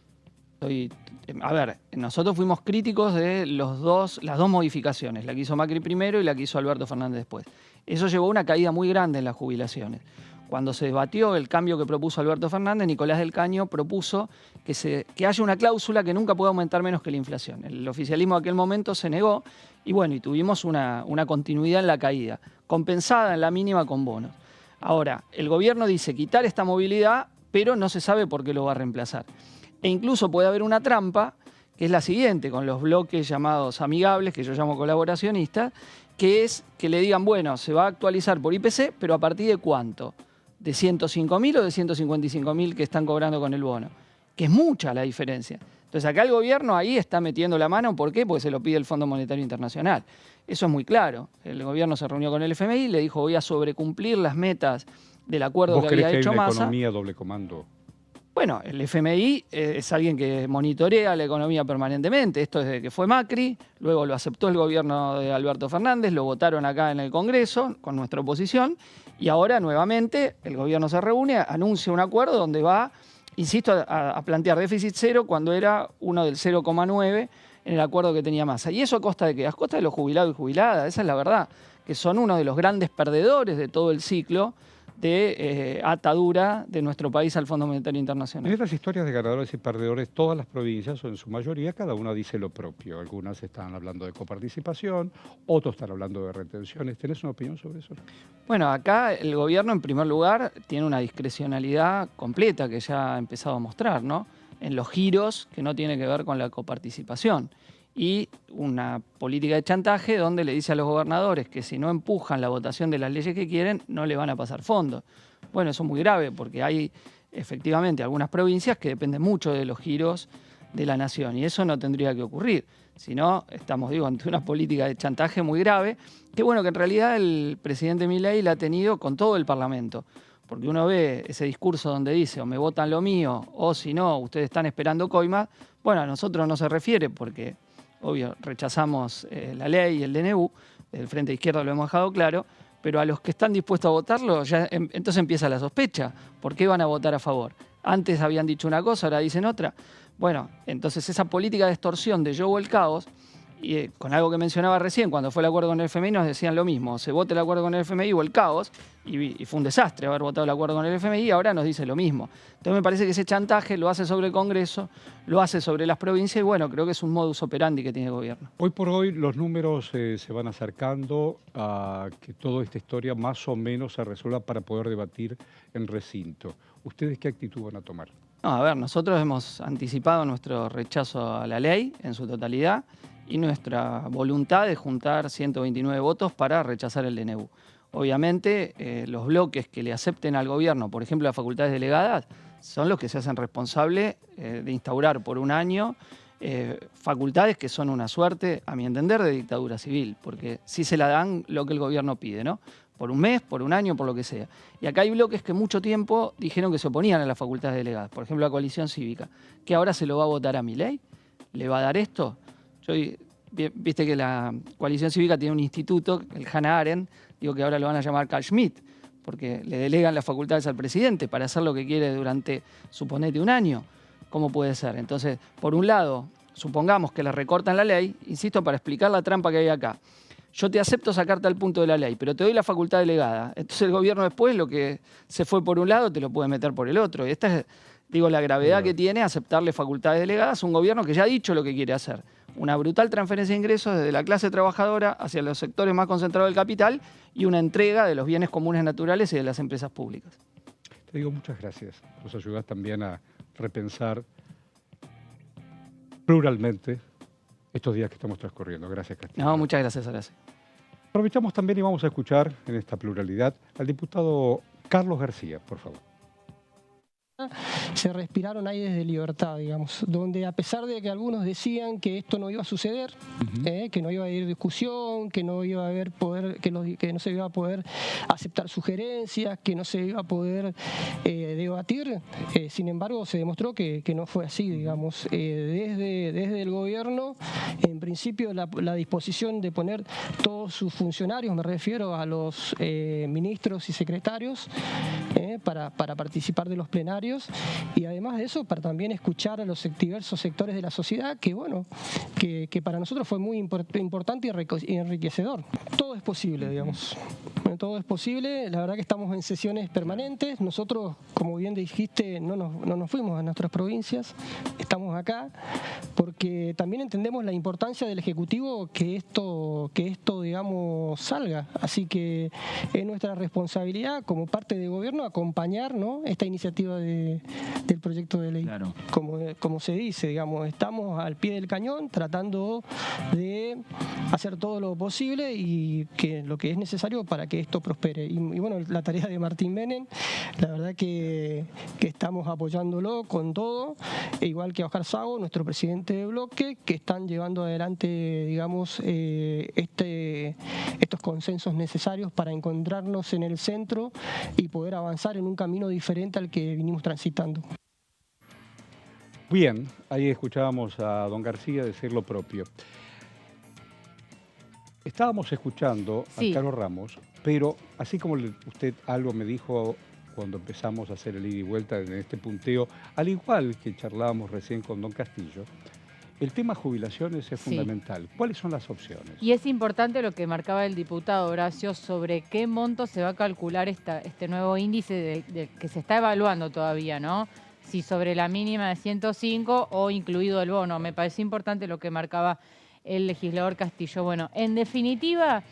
A ver, nosotros fuimos críticos de las dos modificaciones, la que hizo Macri primero y la que hizo Alberto Fernández después. Eso llevó a una caída muy grande en las jubilaciones. Cuando se debatió el cambio que propuso Alberto Fernández, Nicolás del Caño propuso que haya una cláusula que nunca pueda aumentar menos que la inflación. El oficialismo de aquel momento se negó y bueno, y tuvimos una continuidad en la caída, compensada en la mínima con bonos. Ahora, el gobierno dice quitar esta movilidad, pero no se sabe por qué lo va a reemplazar. E incluso puede haber una trampa, que es la siguiente, con los bloques llamados amigables, que yo llamo colaboracionistas, que es que le digan, bueno, se va a actualizar por IPC, pero ¿a partir de cuánto? ¿De 105.000 o de 155.000 que están cobrando con el bono? Que es mucha la diferencia. Entonces acá el gobierno ahí está metiendo la mano, ¿por qué? Porque se lo pide el Fondo Monetario Internacional. Eso es muy claro. El gobierno se reunió con el FMI y le dijo, voy a sobrecumplir las metas del acuerdo que había hecho Massa. ¿Vos crees que hay una economía doble comando? Bueno, el FMI es alguien que monitorea la economía permanentemente. Esto desde que fue Macri, luego lo aceptó el gobierno de Alberto Fernández, lo votaron acá en el Congreso con nuestra oposición y ahora nuevamente el gobierno se reúne, anuncia un acuerdo donde va, insisto, a plantear déficit cero cuando era uno del 0,9 en el acuerdo que tenía Massa. ¿Y eso a costa de qué? A costa de los jubilados y jubiladas, esa es la verdad, que son uno de los grandes perdedores de todo el ciclo de atadura de nuestro país al Fondo Monetario Internacional. En estas historias de ganadores y perdedores, todas las provincias, o en su mayoría, cada una dice lo propio. Algunas están hablando de coparticipación, otros están hablando de retenciones. ¿Tenés una opinión sobre eso? Bueno, acá el gobierno, en primer lugar, tiene una discrecionalidad completa que ya ha empezado a mostrar, ¿no? En los giros que no tiene que ver con la coparticipación. Y una política de chantaje donde le dice a los gobernadores que si no empujan la votación de las leyes que quieren, no le van a pasar fondos. Bueno, eso es muy grave porque hay efectivamente algunas provincias que dependen mucho de los giros de la nación y eso no tendría que ocurrir. Si no, estamos, ante una política de chantaje muy grave, que bueno, que en realidad el presidente Milei la ha tenido con todo el Parlamento. Porque uno ve ese discurso donde dice o me votan lo mío o si no, ustedes están esperando coimas. Bueno, a nosotros no se refiere porque obvio, rechazamos la ley y el DNU, el Frente Izquierda lo hemos dejado claro, pero a los que están dispuestos a votarlo, ya entonces empieza la sospecha. ¿Por qué van a votar a favor? Antes habían dicho una cosa, ahora dicen otra. Bueno, entonces esa política de extorsión de yo o el caos, y con algo que mencionaba recién, cuando fue el acuerdo con el FMI nos decían lo mismo, se vote el acuerdo con el FMI o el caos, y fue un desastre haber votado el acuerdo con el FMI, y ahora nos dice lo mismo. Entonces me parece que ese chantaje lo hace sobre el Congreso, lo hace sobre las provincias, y bueno, creo que es un modus operandi que tiene el gobierno. Hoy por hoy los números se van acercando a que toda esta historia más o menos se resuelva para poder debatir en recinto. ¿Ustedes qué actitud van a tomar? No, a ver, nosotros hemos anticipado nuestro rechazo a la ley en su totalidad, y nuestra voluntad de juntar 129 votos para rechazar el DNU. Obviamente, los bloques que le acepten al gobierno, por ejemplo, las facultades delegadas, son los que se hacen responsables de instaurar por un año facultades que son una suerte, a mi entender, de dictadura civil, porque sí se la dan lo que el gobierno pide, ¿no? Por un mes, por un año, por lo que sea. Y acá hay bloques que mucho tiempo dijeron que se oponían a las facultades delegadas, por ejemplo, la coalición cívica, que ahora se lo va a votar a Milei, ¿le va a dar esto? Viste que la coalición cívica tiene un instituto, el Hannah Arendt, digo que ahora lo van a llamar Carl Schmitt, porque le delegan las facultades al presidente para hacer lo que quiere durante, suponete, un año. ¿Cómo puede ser? Entonces, por un lado, supongamos que le recortan la ley, insisto, para explicar la trampa que hay acá. Yo te acepto sacarte al punto de la ley, pero te doy la facultad delegada. Entonces el gobierno después, lo que se fue por un lado, te lo puede meter por el otro. Y esta es, la gravedad que tiene aceptarle facultades delegadas a un gobierno que ya ha dicho lo que quiere hacer. Una brutal transferencia de ingresos desde la clase trabajadora hacia los sectores más concentrados del capital y una entrega de los bienes comunes naturales y de las empresas públicas. Te digo muchas gracias. Nos ayudas también a repensar pluralmente estos días que estamos transcurriendo. Gracias, Castillo. No, muchas gracias, Horacio. Aprovechamos también y vamos a escuchar en esta pluralidad al diputado Carlos García, por favor. Se respiraron aires de libertad, digamos, donde a pesar de que algunos decían que esto no iba a suceder, que no iba a haber discusión, que no iba a haber poder, que no se iba a poder aceptar sugerencias, que no se iba a poder debatir, sin embargo se demostró que no fue así, digamos, desde el gobierno, en principio la disposición de poner todos sus funcionarios, me refiero a los ministros y secretarios, para participar de los plenarios, y además de eso para también escuchar a los diversos sectores de la sociedad, que bueno, que para nosotros fue muy importante y enriquecedor. Todo es posible, digamos. Todo es posible, la verdad que estamos en sesiones permanentes. Nosotros, como bien dijiste, no nos fuimos a nuestras provincias, estamos acá porque también entendemos la importancia del Ejecutivo que esto digamos, salga. Así que es nuestra responsabilidad como parte del gobierno acompañar, ¿no?, esta iniciativa del proyecto de ley. Claro. Como se dice, digamos, estamos al pie del cañón tratando de hacer todo lo posible y que lo que es necesario para que esto prospere. Y bueno, la tarea de Martín Menem, la verdad que estamos apoyándolo con todo, igual que a Oscar Sago, nuestro presidente de bloque, que están llevando adelante, digamos, estos consensos necesarios para encontrarnos en el centro y poder avanzar en un camino diferente al que vinimos transitando. Bien, ahí escuchábamos a don García decir lo propio. Estábamos escuchando a Carlos Ramos, pero así como usted algo me dijo cuando empezamos a hacer el ida y vuelta en este punteo, al igual que charlábamos recién con don Castillo, el tema jubilaciones es Sí. fundamental. ¿Cuáles son las opciones? Y es importante lo que marcaba el diputado Horacio sobre qué monto se va a calcular este nuevo índice que se está evaluando todavía, ¿no? Si sobre la mínima de 105 o incluido el bono. Me pareció importante lo que marcaba el legislador Castillo. Bueno, en definitiva,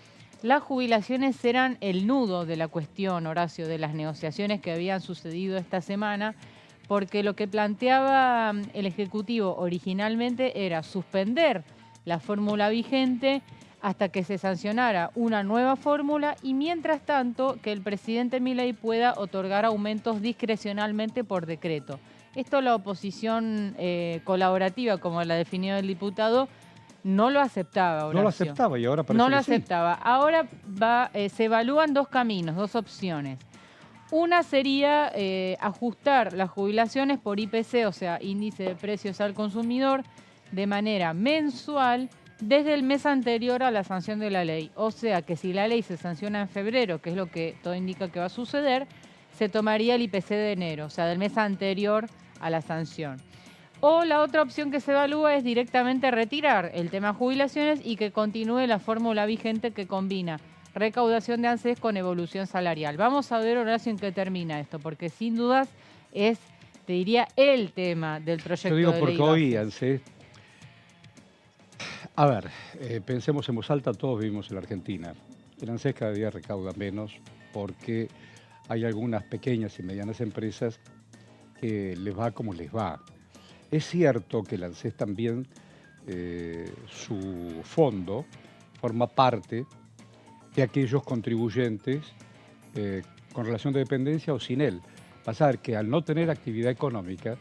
las jubilaciones eran el nudo de la cuestión, Horacio, de las negociaciones que habían sucedido esta semana, porque lo que planteaba el Ejecutivo originalmente era suspender la fórmula vigente hasta que se sancionara una nueva fórmula y mientras tanto que el presidente Milei pueda otorgar aumentos discrecionalmente por decreto. Esto la oposición colaborativa, como la definió el diputado, no lo aceptaba, Horacio. No lo aceptaba y ahora parece No lo que sí. aceptaba. Ahora se evalúan dos caminos, dos opciones. Una sería ajustar las jubilaciones por IPC, o sea, índice de precios al consumidor, de manera mensual desde el mes anterior a la sanción de la ley. O sea, que si la ley se sanciona en febrero, que es lo que todo indica que va a suceder, se tomaría el IPC de enero, o sea, del mes anterior a la sanción. O la otra opción que se evalúa es directamente retirar el tema jubilaciones y que continúe la fórmula vigente que combina recaudación de ANSES con evolución salarial. Vamos a ver, Horacio, en qué termina esto, porque sin dudas es, te diría, el tema del proyecto de ley. Yo digo porque base. hoy ANSES... A ver, pensemos en voz alta, todos vivimos en la Argentina. El ANSES cada día recauda menos porque hay algunas pequeñas y medianas empresas que les va como les va. Es cierto que el ANSES también, su fondo, forma parte de aquellos contribuyentes con relación de dependencia o sin él. Pasa que al no tener actividad económica,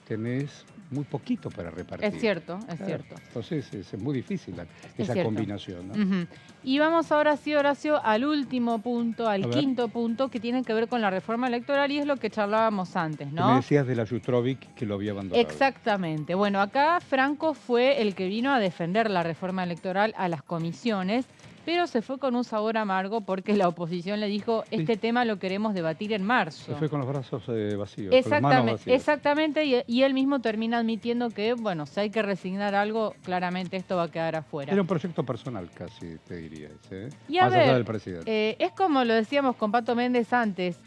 tenés muy poquito para repartir. Es cierto, es cierto. Entonces es muy difícil esa combinación, ¿no? Y vamos ahora sí, Horacio, al último punto, al quinto punto, que tiene que ver con la reforma electoral y es lo que charlábamos antes, ¿no? Me decías de la Justrovic que lo había abandonado. Exactamente. Bueno, acá Franco fue el que vino a defender la reforma electoral a las comisiones, pero se fue con un sabor amargo porque la oposición le dijo, este tema lo queremos debatir en marzo. Se fue con los brazos vacíos, Exactamente, con las manos vacías. exactamente, y él mismo termina admitiendo que, bueno, si hay que resignar algo, claramente esto va a quedar afuera. Era un proyecto personal casi, te diría ese, Y a más ver, allá del presidente. Es como lo decíamos con Pato Méndez antes,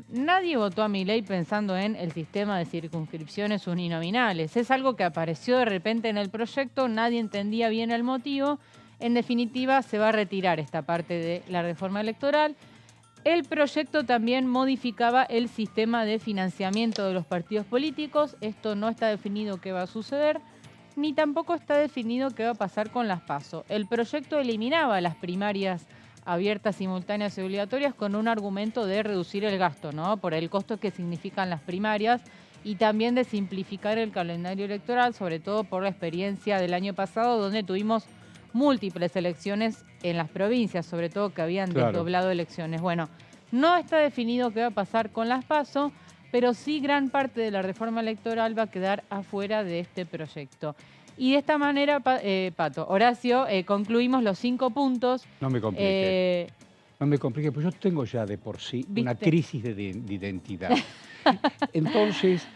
nadie votó a Milei pensando en el sistema de circunscripciones uninominales. Es algo que apareció de repente en el proyecto, nadie entendía bien el motivo. En definitiva, se va a retirar esta parte de la reforma electoral. El proyecto también modificaba el sistema de financiamiento de los partidos políticos. Esto no está definido qué va a suceder, ni tampoco está definido qué va a pasar con las PASO. El proyecto eliminaba las primarias abiertas, simultáneas y obligatorias con un argumento de reducir el gasto, ¿no? Por el costo que significan las primarias y también de simplificar el calendario electoral, sobre todo por la experiencia del año pasado, donde tuvimos múltiples elecciones en las provincias, sobre todo que habían desdoblado elecciones. Bueno, no está definido qué va a pasar con las PASO, pero sí gran parte de la reforma electoral va a quedar afuera de este proyecto. Y de esta manera, Pato, Horacio, concluimos los 5 puntos. No me complique. No me complique, pues yo tengo ya de por sí una crisis de identidad. Entonces,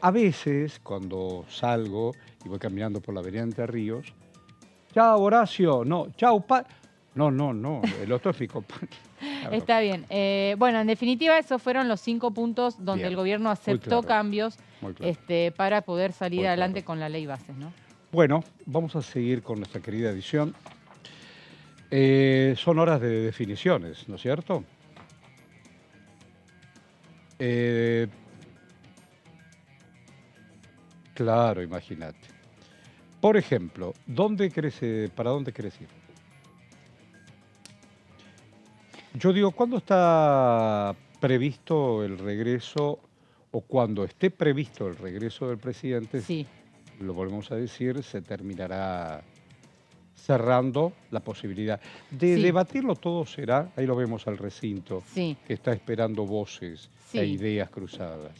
a veces, cuando salgo y voy caminando por la avenida Entre Ríos, chao, Horacio, no, chao, No, el otro es Ficopán. Claro. Está bien. Bueno, en definitiva, esos fueron los 5 puntos donde el gobierno aceptó cambios para poder salir adelante con la ley bases, ¿no? Bueno, vamos a seguir con nuestra querida edición. Son horas de definiciones, ¿no es cierto? Claro, imagínate. Por ejemplo, ¿para dónde querés ir? Yo digo, ¿cuándo está previsto el regreso o cuando esté previsto el regreso del presidente? Sí. Lo volvemos a decir, se terminará cerrando la posibilidad. De debatirlo todo será, ahí lo vemos al recinto, que está esperando voces e ideas cruzadas.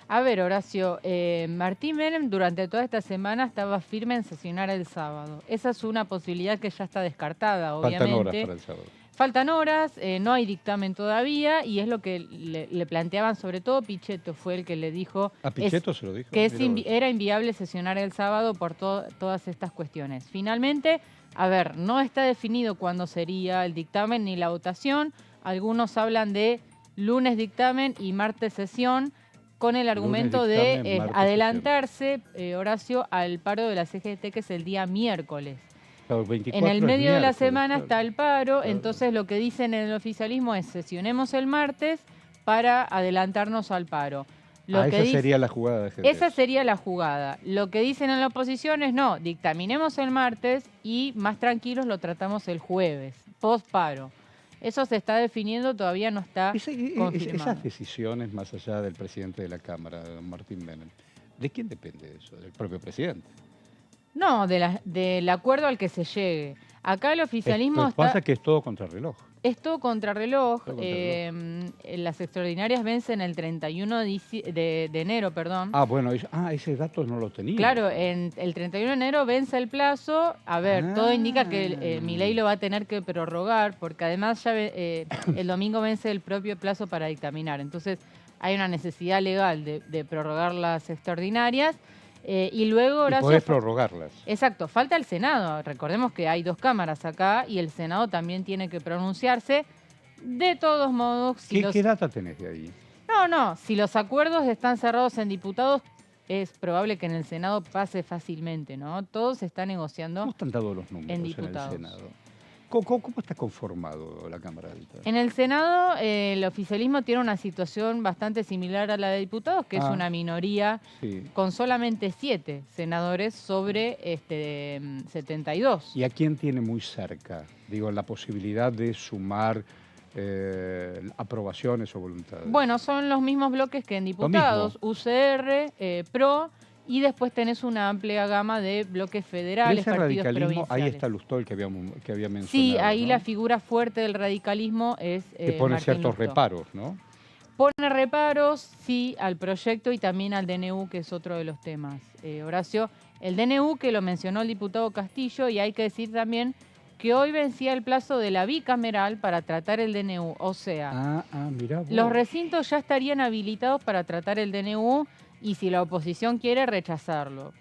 A ver, Horacio, Martín Menem durante toda esta semana estaba firme en sesionar el sábado. Esa es una posibilidad que ya está descartada, obviamente. Faltan horas para el sábado. Faltan horas, no hay dictamen todavía y es lo que le planteaban, sobre todo Pichetto fue el que le dijo... ¿A Pichetto se lo dijo? Que era inviable sesionar el sábado por todas estas cuestiones. Finalmente, a ver, no está definido cuándo sería el dictamen ni la votación. Algunos hablan de lunes dictamen y martes sesión, con el argumento de adelantarse, Horacio, al paro de la CGT, que es el día miércoles. Claro, en el medio de la semana está el paro, entonces lo que dicen en el oficialismo es sesionemos el martes para adelantarnos al paro. Esa sería la jugada de gente. Esa sería la jugada. Lo que dicen en la oposición es no, dictaminemos el martes y más tranquilos lo tratamos el jueves, post paro. Eso se está definiendo, todavía no está confirmado. Esas decisiones, más allá del presidente de la Cámara, don Martín Menem, ¿de quién depende eso? ¿Del propio presidente? No, del acuerdo al que se llegue. Acá el oficialismo pasa que es todo contrarreloj. Es todo contrarreloj. Las extraordinarias vencen el 31 de enero, perdón. Ah, bueno, ese dato no lo tenía. Claro, el 31 de enero vence el plazo. A ver, todo indica que Milei lo va a tener que prorrogar, porque además ya el domingo vence el propio plazo para dictaminar. Entonces hay una necesidad legal de prorrogar las extraordinarias. Y luego, Horacio, podés prorrogarlas. Exacto, falta el Senado. Recordemos que hay 2 cámaras acá y el Senado también tiene que pronunciarse. De todos modos... ¿Qué data tenés de ahí? No, si los acuerdos están cerrados en diputados, es probable que en el Senado pase fácilmente, ¿no? Todo se está negociando. ¿Cómo están dados los números en diputados? En el Senado? ¿Cómo está conformado la Cámara de Diputados? En el Senado, el oficialismo tiene una situación bastante similar a la de diputados, que es una minoría con solamente 7 senadores sobre 72. ¿Y a quién tiene muy cerca? Digo, la posibilidad de sumar aprobaciones o voluntades. Bueno, son los mismos bloques que en diputados, UCR, PRO... Y después tenés una amplia gama de bloques federales, partidos provinciales. Ahí está Lustó, que había mencionado. Sí, ahí ¿no? La figura fuerte del radicalismo es que pone Martín ciertos Lustó. Reparos, ¿no? Pone reparos, sí, al proyecto y también al DNU, que es otro de los temas. Horacio, el DNU que lo mencionó el diputado Castillo, y hay que decir también que hoy vencía el plazo de la bicameral para tratar el DNU. O sea, mirá vos. Los recintos ya estarían habilitados para tratar el DNU, y si la oposición quiere, rechazarlo.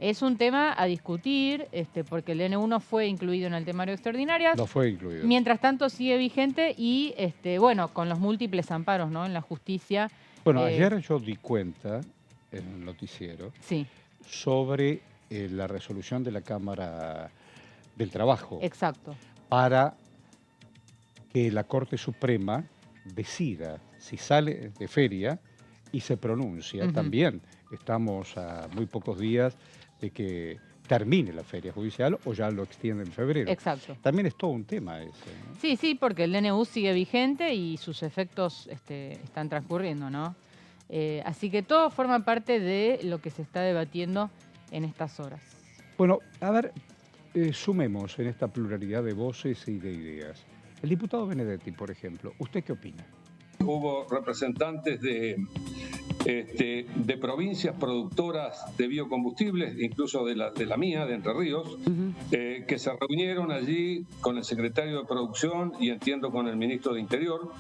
Es un tema a discutir, porque el DNU no fue incluido en el temario de extraordinarias. No fue incluido. Mientras tanto sigue vigente y, bueno, con los múltiples amparos, ¿no?, en la justicia. Bueno, ayer yo di cuenta en el noticiero sobre la resolución de la Cámara del Trabajo. Exacto. Para que la Corte Suprema decida si sale de feria y se pronuncia. También estamos a muy pocos días de que termine la feria judicial o ya lo extiende en febrero. Exacto. También es todo un tema ese, ¿no? Sí, porque el DNU sigue vigente y sus efectos están transcurriendo, ¿no? Así que todo forma parte de lo que se está debatiendo en estas horas. Bueno, a ver, sumemos en esta pluralidad de voces y de ideas. El diputado Benedetti, por ejemplo, ¿usted qué opina? Hubo representantes de provincias productoras de biocombustibles, incluso de la mía, de Entre Ríos, que se reunieron allí con el secretario de Producción y entiendo con el ministro de Interior.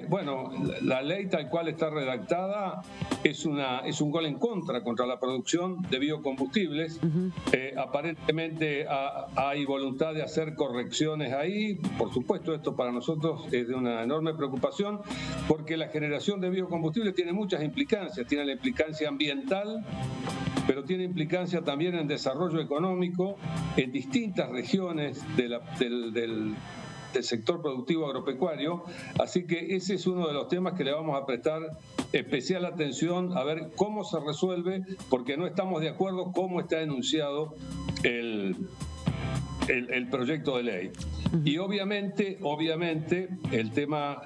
Bueno, la ley tal cual está redactada es un gol en contra la producción de biocombustibles. Aparentemente hay voluntad de hacer correcciones ahí. Por supuesto, esto para nosotros es de una enorme preocupación porque la generación de biocombustibles tiene muchas implicancias. Tiene la implicancia ambiental, pero tiene implicancia también en desarrollo económico en distintas regiones del sector productivo agropecuario, así que ese es uno de los temas que le vamos a prestar especial atención a ver cómo se resuelve, porque no estamos de acuerdo cómo está enunciado el proyecto de ley. Y obviamente el tema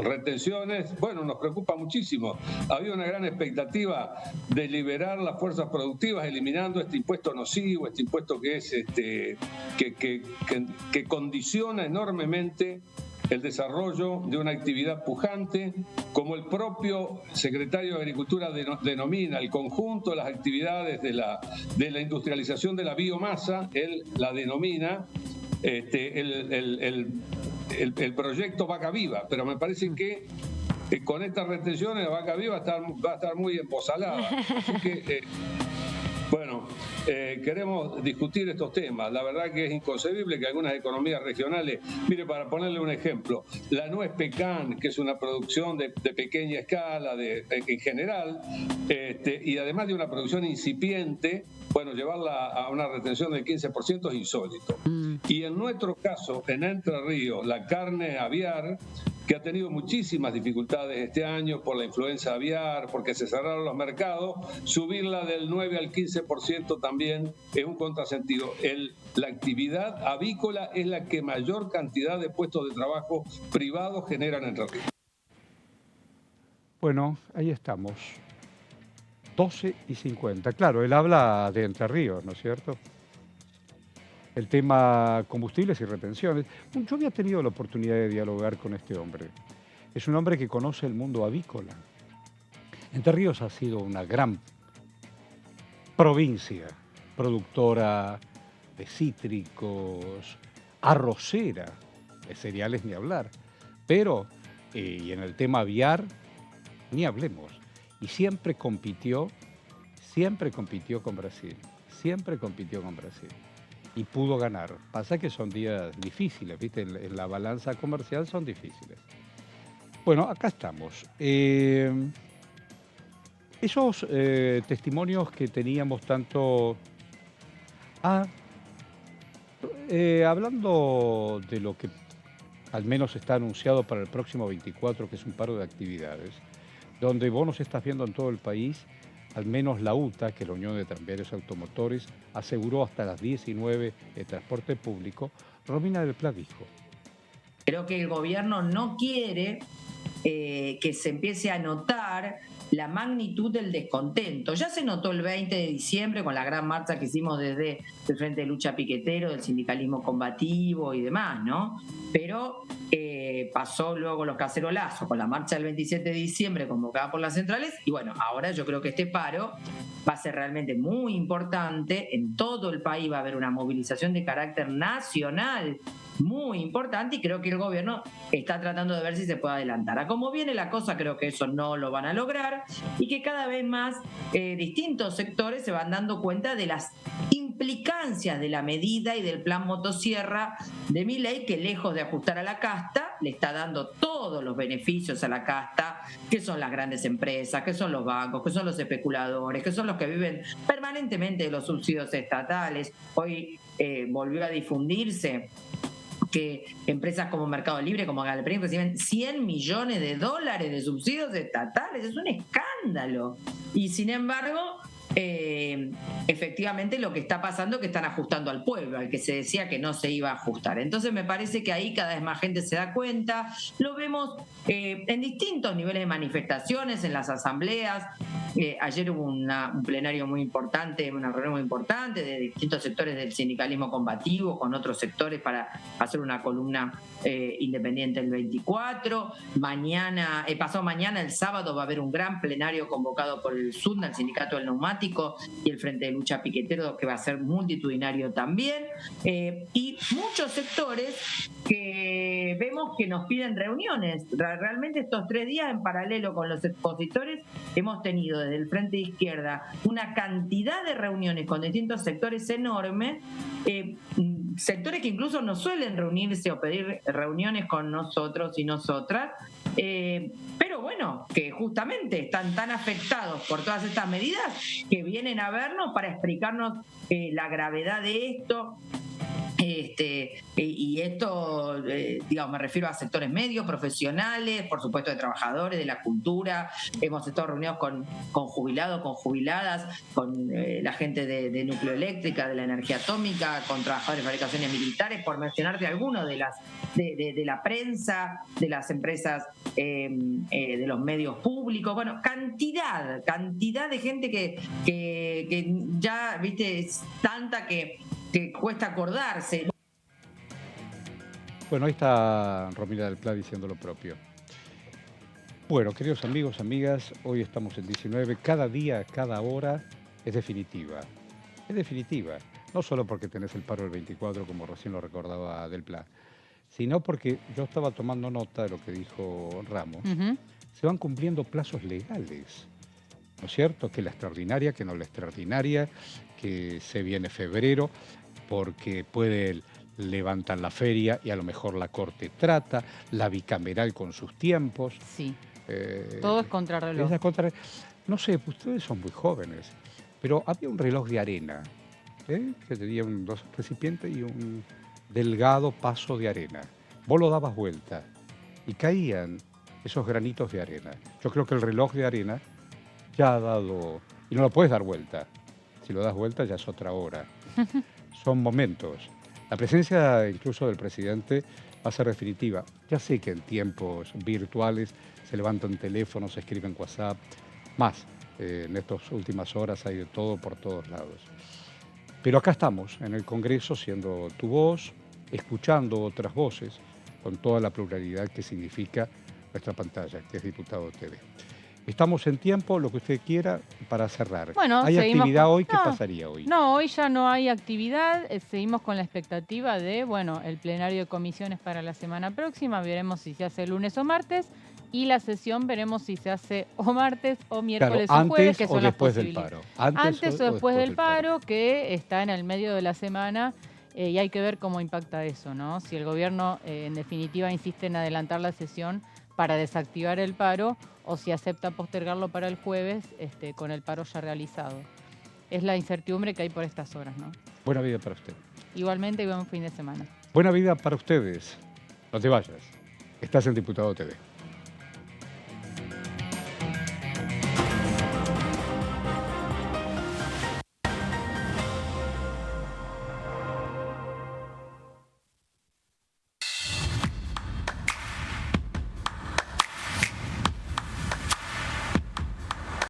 retenciones, bueno, nos preocupa muchísimo. Había una gran expectativa de liberar las fuerzas productivas eliminando este impuesto nocivo, este impuesto que es que condiciona enormemente el desarrollo de una actividad pujante, como el propio secretario de Agricultura denomina el conjunto de las actividades de la industrialización de la biomasa, él la denomina. el proyecto Vaca Viva, pero me parece que con estas retenciones la Vaca Viva va a estar muy emposalada. Así que, bueno, queremos discutir estos temas. La verdad que es inconcebible que algunas economías regionales, mire, para ponerle un ejemplo, la nuez pecan, que es una producción de pequeña escala en general, y además de una producción incipiente, bueno, llevarla a una retención del 15% es insólito. Y en nuestro caso, en Entre Ríos, la carne aviar, que ha tenido muchísimas dificultades este año por la influenza aviar, porque se cerraron los mercados, subirla del 9 al 15% también es un contrasentido. La actividad avícola es la que mayor cantidad de puestos de trabajo privados generan en Entre Ríos. Bueno, ahí estamos. 12:50. Claro, él habla de Entre Ríos, ¿no es cierto? El tema combustibles y retenciones. Yo había tenido la oportunidad de dialogar con este hombre. Es un hombre que conoce el mundo avícola. Entre Ríos ha sido una gran provincia, productora de cítricos, arrocera, de cereales ni hablar. Pero, y en el tema aviar, ni hablemos. Y siempre compitió con Brasil. Siempre compitió con Brasil. Y pudo ganar. Pasa que son días difíciles, ¿viste? En la balanza comercial son difíciles. Bueno, acá estamos. Esos testimonios que teníamos tanto... hablando de lo que al menos está anunciado para el próximo 24, que es un paro de actividades, donde vos nos estás viendo en todo el país, al menos la UTA, que es la Unión de Tranviarios Automotores, aseguró hasta las 19 el transporte público. Romina del Pla dijo: creo que el gobierno no quiere que se empiece a notar la magnitud del descontento. Ya se notó el 20 de diciembre con la gran marcha que hicimos desde el Frente de Lucha Piquetero, del sindicalismo combativo y demás, ¿no? Pero pasó luego los cacerolazos con la marcha del 27 de diciembre convocada por las centrales, y bueno, ahora yo creo que este paro va a ser realmente muy importante. En todo el país va a haber una movilización de carácter nacional muy importante, y creo que el gobierno está tratando de ver si se puede adelantar. A cómo viene la cosa, creo que eso no lo van a lograr, y que cada vez más distintos sectores se van dando cuenta de las implicancias de la medida y del plan motosierra de Milei, que lejos de ajustar a la casta, le está dando todos los beneficios a la casta, que son las grandes empresas, que son los bancos, que son los especuladores, que son los que viven permanentemente de los subsidios estatales. Hoy volvió a difundirse que empresas como Mercado Libre, como Galprim, reciben $100 millones de subsidios estatales. Es un escándalo. Y sin embargo, efectivamente lo que está pasando es que están ajustando al pueblo, al que se decía que no se iba a ajustar. Entonces me parece que ahí cada vez más gente se da cuenta. Lo vemos en distintos niveles de manifestaciones, en las asambleas. Ayer hubo un plenario muy importante, una reunión muy importante de distintos sectores del sindicalismo combativo con otros sectores para hacer una columna independiente el 24. Pasado mañana, el sábado, va a haber un gran plenario convocado por el SUNDA, el Sindicato del Neumático, y el Frente de Lucha Piquetero, que va a ser multitudinario también. Y muchos sectores que vemos que nos piden reuniones. Realmente estos 3 días, en paralelo con los expositores, hemos tenido desde el Frente de Izquierda una cantidad de reuniones con distintos sectores enorme, sectores que incluso no suelen reunirse o pedir reuniones con nosotros y nosotras, pero bueno, que justamente están tan afectados por todas estas medidas que vienen a vernos para explicarnos la gravedad de esto. Y esto, digamos, me refiero a sectores medios, profesionales, por supuesto de trabajadores, de la cultura. Hemos estado reunidos con jubilados, con jubiladas, con la gente de nucleoeléctrica, de la energía atómica, con trabajadores de fabricaciones militares, por mencionarte algunos de la prensa, de las empresas, de los medios públicos. Bueno, cantidad de gente que ya, viste, es tanta que cuesta acordarse. Bueno, ahí está Romina del Pla diciendo lo propio. Bueno, queridos amigos, amigas, hoy estamos en 19. Cada día, cada hora es definitiva. Es definitiva. no solo porque tenés el paro del 24, como recién lo recordaba Del Pla, sino porque yo estaba tomando nota de lo que dijo Ramos. Se van cumpliendo plazos legales, ¿no es cierto? Que la extraordinaria, que no la extraordinaria, que se viene febrero, porque levantar la feria y a lo mejor la Corte trata, la bicameral con sus tiempos. Sí, todo es contrarreloj. No sé, ustedes son muy jóvenes, pero había un reloj de arena, que tenía dos recipientes y un delgado paso de arena. Vos lo dabas vuelta y caían esos granitos de arena. Yo creo que el reloj de arena ya ha dado... Y no lo puedes dar vuelta. Si lo das vuelta ya es otra hora. Son momentos. La presencia incluso del presidente va a ser definitiva. Ya sé que en tiempos virtuales se levantan teléfonos, se escriben WhatsApp. Más, en estas últimas horas hay de todo por todos lados. Pero acá estamos, en el Congreso, siendo tu voz, escuchando otras voces, con toda la pluralidad que significa nuestra pantalla, que es Diputado TV. Estamos en tiempo, lo que usted quiera, para cerrar. Bueno, ¿Hay actividad hoy? ¿Qué pasaría hoy? No, hoy ya no hay actividad. Seguimos con la expectativa de, el plenario de comisiones para la semana próxima. Veremos si se hace lunes o martes. Y la sesión veremos si se hace o martes o miércoles o jueves, que son las posibilidades. Antes o después del paro, que está en el medio de la semana. Y hay que ver cómo impacta eso, ¿no? Si el gobierno, en definitiva, insiste en adelantar la sesión para desactivar el paro o si acepta postergarlo para el jueves con el paro ya realizado. Es la incertidumbre que hay por estas horas, ¿no? Buena vida para usted. Igualmente, y buen fin de semana. Buena vida para ustedes. No te vayas. Estás en Diputado TV.